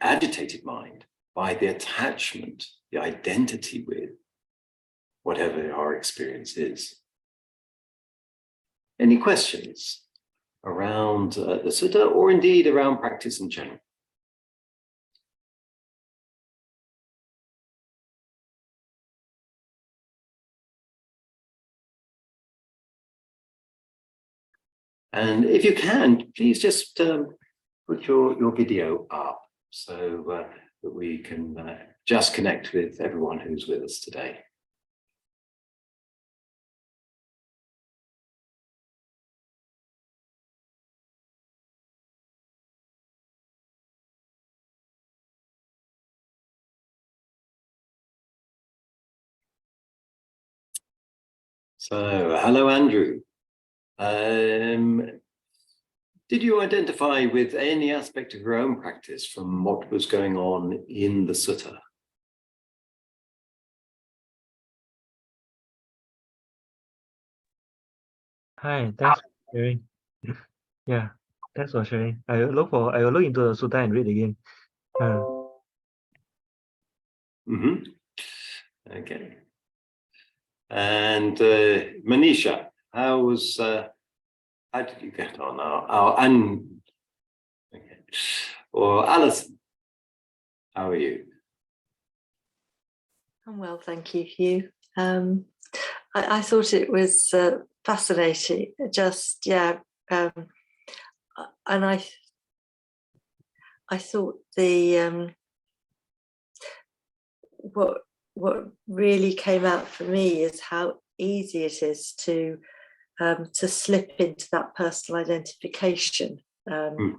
agitated mind by the attachment, the identity with whatever our experience is. Any questions around the sutta, or indeed around practice in general? And if you can, please just put your video up so that we can just connect with everyone who's with us today. So, hello, Andrew. Did you identify with any aspect of your own practice from what was going on in the Sutta? Hi, thanks for sharing. Yeah, thanks for sharing. I will look into the Sutta and read again. Okay. And Manisha, how did you get on? Okay. Or Alison, how are you? I'm well, thank you, Hugh. I thought it was fascinating. Just and I thought the what really came out for me is how easy it is to slip into that personal identification, and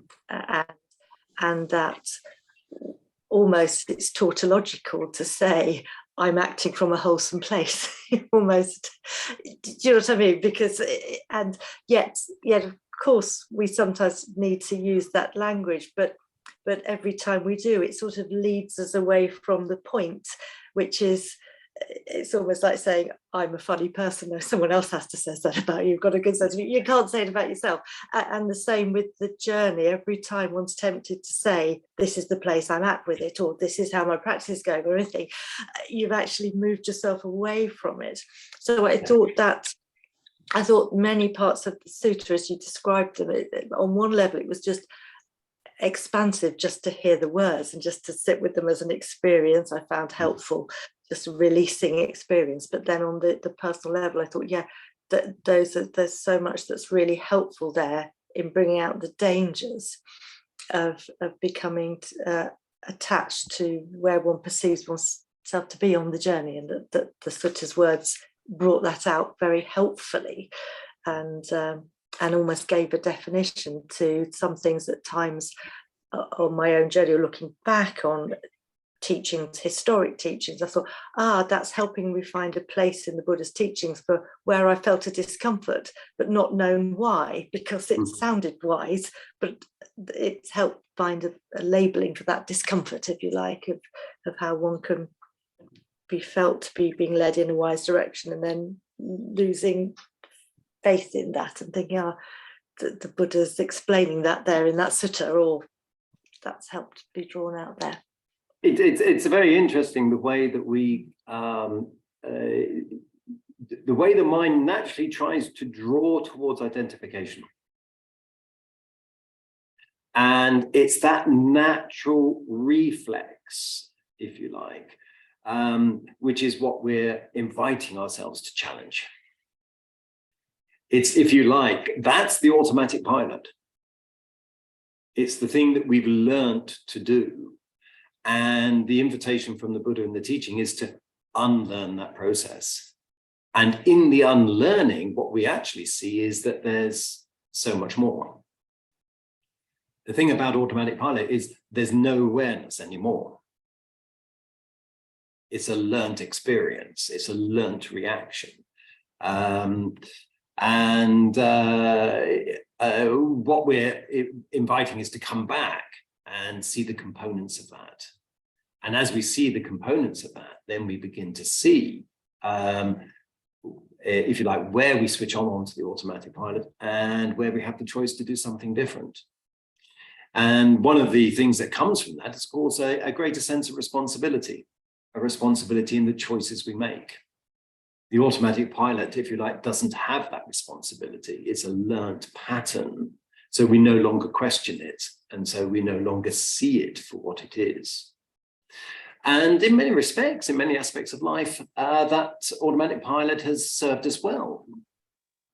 that almost it's tautological to say I'm acting from a wholesome place. Almost, do you know what I mean? Because and yet of course we sometimes need to use that language, but every time we do, it sort of leads us away from the point, which is, it's almost like saying I'm a funny person. No, someone else has to say that about you. You've got a good sense of you can't say it about yourself. And the same with the journey. Every time one's tempted to say this is the place I'm at with it, or this is how my practice is going, or anything, you've actually moved yourself away from it. So I thought many parts of the sutta, as you described them, on one level it was just expansive, just to hear the words and just to sit with them as an experience. I found helpful, just a releasing experience. But then on the personal level, I thought, there's so much that's really helpful there in bringing out the dangers of becoming attached to where one perceives oneself to be on the journey, and that the Sutta's words brought that out very helpfully, and almost gave a definition to some things at times on my own journey, looking back on teachings, historic teachings. I thought, that's helping me find a place in the Buddha's teachings for where I felt a discomfort, but not known why, because it sounded wise, but it's helped find a labeling for that discomfort, if you like, of how one can be felt to be being led in a wise direction and then losing faith in that and thinking, the Buddha's explaining that there in that sutta, or that's helped be drawn out there. It's very interesting the way that we the way the mind naturally tries to draw towards identification, and it's that natural reflex, if you like, which is what we're inviting ourselves to challenge. It's, if you like, that's the automatic pilot. It's the thing that we've learned to do. And the invitation from the Buddha in the teaching is to unlearn that process. And in the unlearning, what we actually see is that there's so much more. The thing about automatic pilot is there's no awareness anymore. It's a learned experience. It's a learned reaction. What we're inviting is to come back and see the components of that. And as we see the components of that, then we begin to see, if you like, where we switch onto the automatic pilot and where we have the choice to do something different. And one of the things that comes from that is, of course, a greater sense of responsibility, a responsibility in the choices we make. The automatic pilot, if you like, doesn't have that responsibility. It's a learnt pattern. So we no longer question it. And so we no longer see it for what it is. And in many respects, in many aspects of life, that automatic pilot has served us well.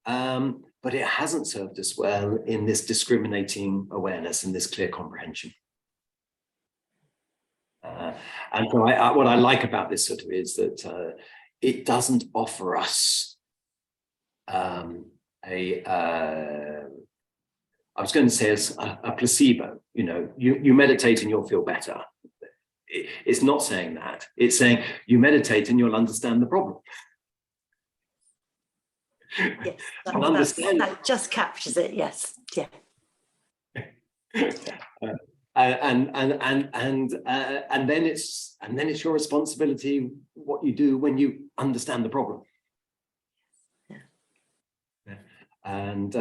But it hasn't served us well in this discriminating awareness and this clear comprehension. And so what I like about this sutta is that it doesn't offer us I was going to say a placebo. You know, you meditate and you'll feel better. It's not saying that. It's saying you meditate and you'll understand the problem. Yes, And understand. that just captures it. Yes, yeah. And then it's your responsibility what you do when you understand the problem. And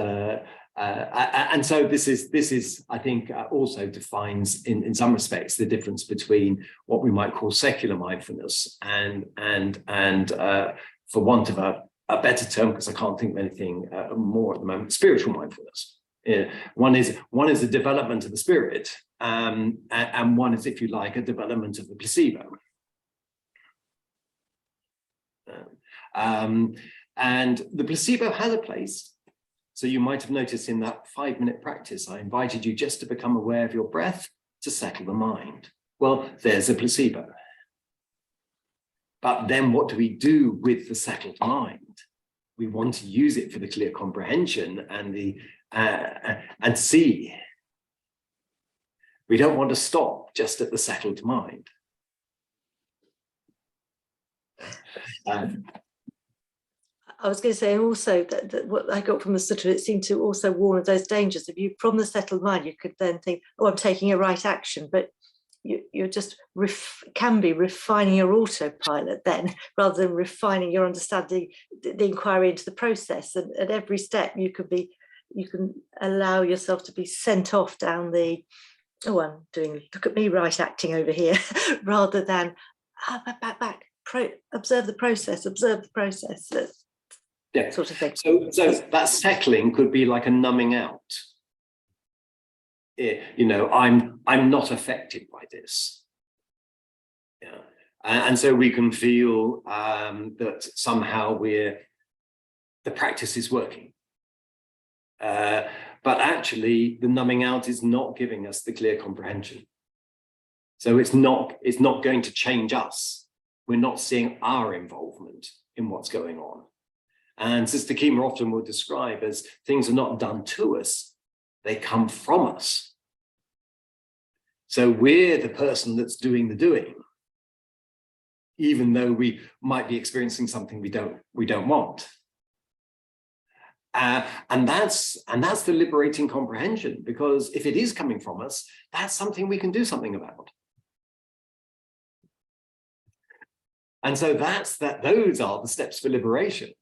so this is I think also defines in some respects the difference between what we might call secular mindfulness and for want of a better term, because I can't think of anything more at the moment, spiritual mindfulness. One is the development of the spirit, and one is, if you like, a development of the placebo. And the placebo has a place. So you might have noticed in that 5-minute practice, I invited you just to become aware of your breath to settle the mind. Well, there's a placebo. But then what do we do with the settled mind? We want to use it for the clear comprehension and see. We don't want to stop just at the settled mind. I was going to say also that what I got from the Sutta, it seemed to also warn of those dangers. If you, from the settled mind, you could then think, oh, I'm taking a right action, but you're just can be refining your autopilot then, rather than refining your understanding, the inquiry into the process. And at every step, you can allow yourself to be sent off down the, oh, I'm doing, look at me right acting over here, rather than back, observe the process, yeah. Sort of thing. So that settling could be like a numbing out. You know, I'm not affected by this. Yeah. And so we can feel that somehow the practice is working. But actually the numbing out is not giving us the clear comprehension. So it's not going to change us. We're not seeing our involvement in what's going on. And Sister Kima often will describe as things are not done to us, they come from us. So we're the person that's doing the doing, even though we might be experiencing something we don't want. And that's the liberating comprehension, because if it is coming from us, that's something we can do something about. And so those are the steps for liberation.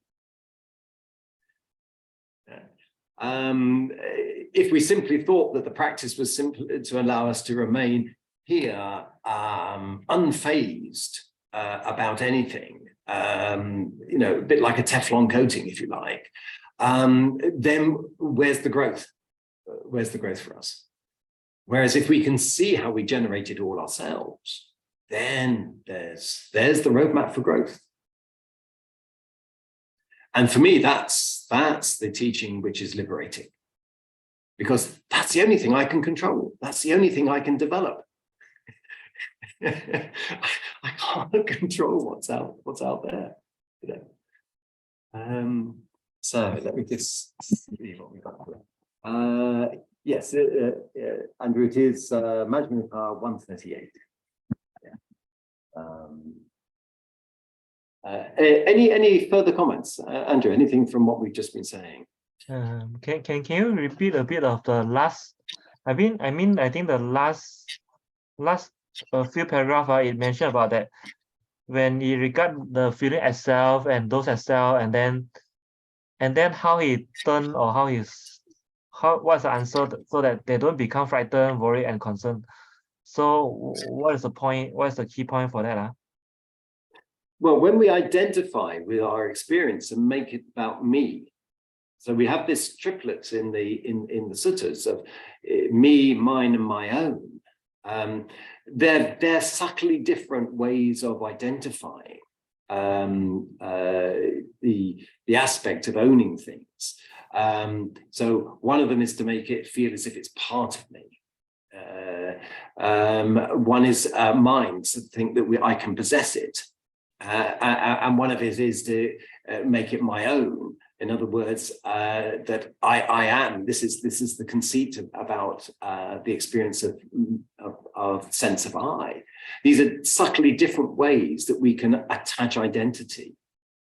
If we simply thought that the practice was simply to allow us to remain here unfazed about anything, you know, a bit like a Teflon coating, if you like, then where's the growth? Where's the growth for us? Whereas if we can see how we generate it all ourselves, then there's the roadmap for growth. And for me, that's the teaching which is liberating, because that's the only thing I can control. That's the only thing I can develop. I can't control what's out there. You know? So let me just see what we got here. Yes, Andrew, it is Majjhima 138. Any further comments, Andrew? Anything from what we've just been saying? Can you repeat a bit of the last? I think the last few paragraphs it mentioned about that when he regard the feeling as self and those as self, and then how he turn, or what's the answer so that they don't become frightened, worried, and concerned. So what is the point? What is the key point for that? Well, when we identify with our experience and make it about me, so we have this triplet in the suttas of me, mine, and my own. They're subtly different ways of identifying the aspect of owning things. So one of them is to make it feel as if it's part of me. One is mine, so think that I can possess it. And one of it is to make it my own. In other words, that I am. This is the conceit about the experience of sense of I. These are subtly different ways that we can attach identity,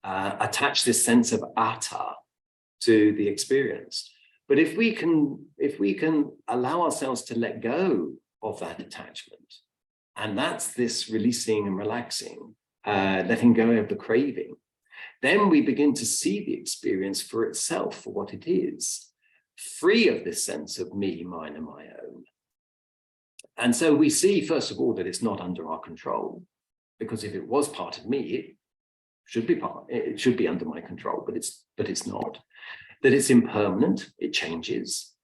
attach this sense of atta to the experience. But if we can allow ourselves to let go of that attachment, and that's this releasing and relaxing, letting go of the craving, then we begin to see the experience for itself, for what it is, free of this sense of me, mine, and my own. And so we see, first of all, that it's not under our control, because if it was part of me, it should be under my control, but it's not. That it's impermanent, it changes.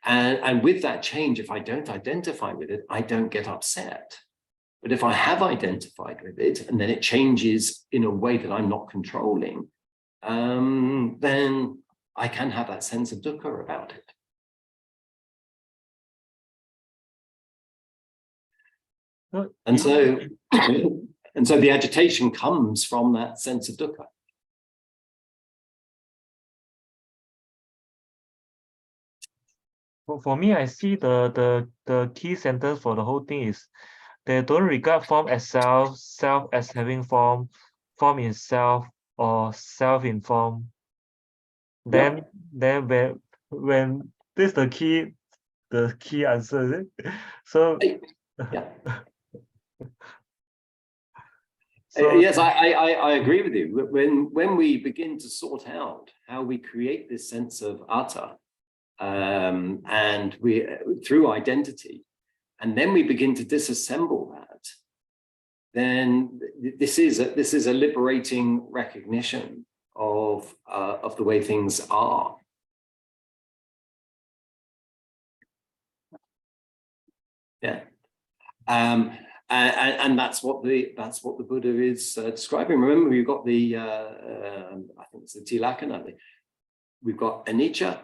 And with that change, if I don't identify with it, I don't get upset. But if I have identified with it, and then it changes in a way that I'm not controlling, then I can have that sense of dukkha about it. And so the agitation comes from that sense of dukkha. For me, I see the key sentence for the whole thing is they don't regard form as self, self as having form, form in self, or self in form. Then when this is the key answer, is it? So yeah. So yes, I agree with you. When we begin to sort out how we create this sense of atta, and we through identity, and then we begin to disassemble that, then this is a liberating recognition of the way things are. Yeah. And that's what the Buddha is describing. Remember, we've got the I think it's the Tilakkhana. We've got anicca,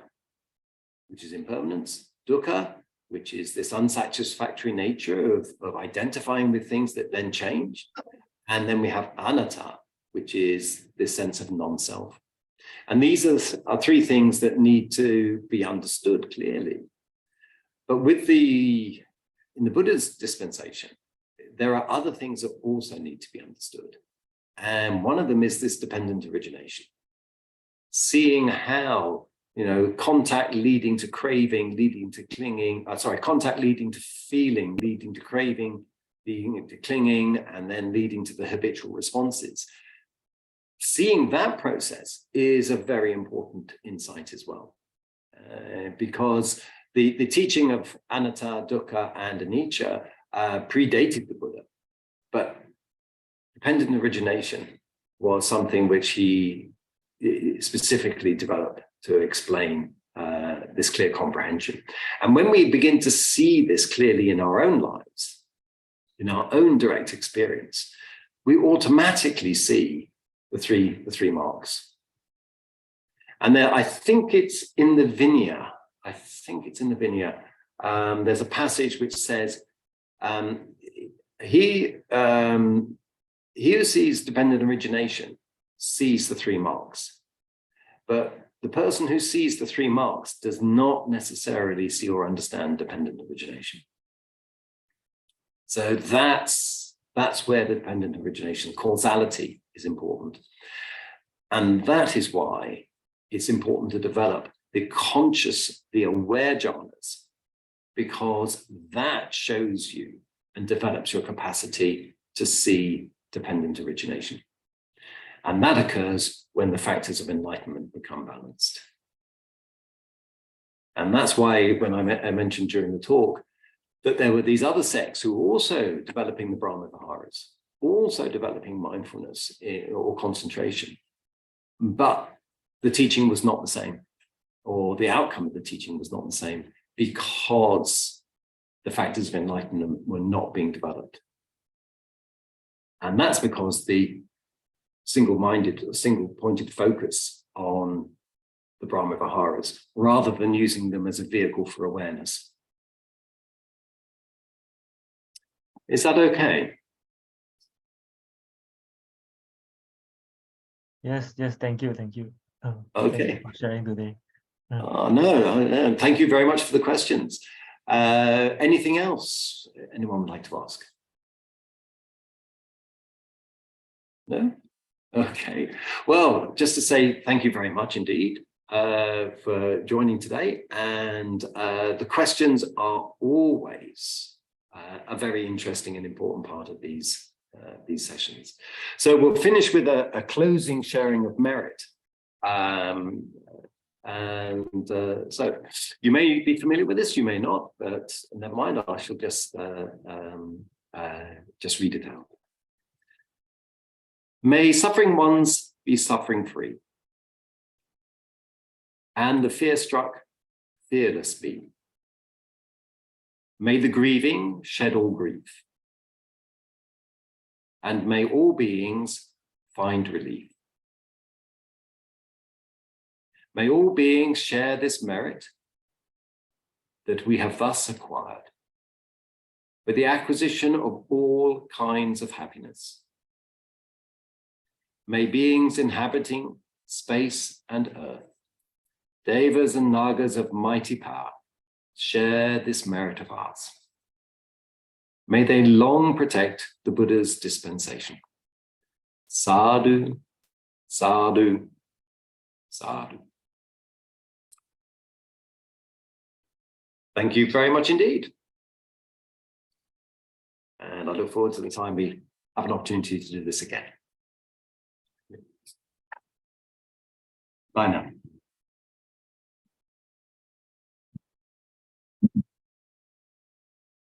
which is impermanence, dukkha, which is this unsatisfactory nature of identifying with things that then change, and then we have anatta, which is this sense of non-self. And these are three things that need to be understood clearly. But in the Buddha's dispensation, there are other things that also need to be understood. And one of them is this dependent origination. Seeing how, contact leading to craving, leading to clinging, contact leading to feeling, leading to craving, leading to clinging, and then leading to the habitual responses. Seeing that process is a very important insight as well, because the teaching of anatta, dukkha, and anicca predated the Buddha, but dependent origination was something which he specifically developed to explain this clear comprehension. And when we begin to see this clearly in our own lives, in our own direct experience, we automatically see the three marks. And there, I think it's in the Vinaya. There's a passage which says, he who sees dependent origination sees the three marks, but the person who sees the three marks does not necessarily see or understand dependent origination. So that's where the dependent origination causality is important. And that is why it's important to develop the conscious, the aware jhanas, because that shows you and develops your capacity to see dependent origination. And that occurs when the factors of enlightenment become balanced. And that's why when I mentioned during the talk that there were these other sects who were also developing the Brahma Viharas, also developing mindfulness or concentration, but the teaching was not the same, or the outcome of the teaching was not the same, because the factors of enlightenment were not being developed. And that's because the single-minded, single-pointed focus on the Brahma Viharas, rather than using them as a vehicle for awareness. Is that okay? Yes, thank you. Okay. Thank you for sharing today. No, thank you very much for the questions. Anything else anyone would like to ask? No? Okay. Well, just to say thank you very much indeed. for joining today. And the questions are always a very interesting and important part of these sessions. So we'll finish with a closing sharing of merit. So you may be familiar with this, you may not, but never mind, I shall just read it out. May suffering ones be suffering free, and the fear-struck fearless be. May the grieving shed all grief, and may all beings find relief. May all beings share this merit that we have thus acquired, with the acquisition of all kinds of happiness. May beings inhabiting space and earth, devas and nagas of mighty power, share this merit of ours. May they long protect the Buddha's dispensation. Sadhu, sadhu, sadhu. Thank you very much indeed. And I look forward to the time we have an opportunity to do this again. Bye now.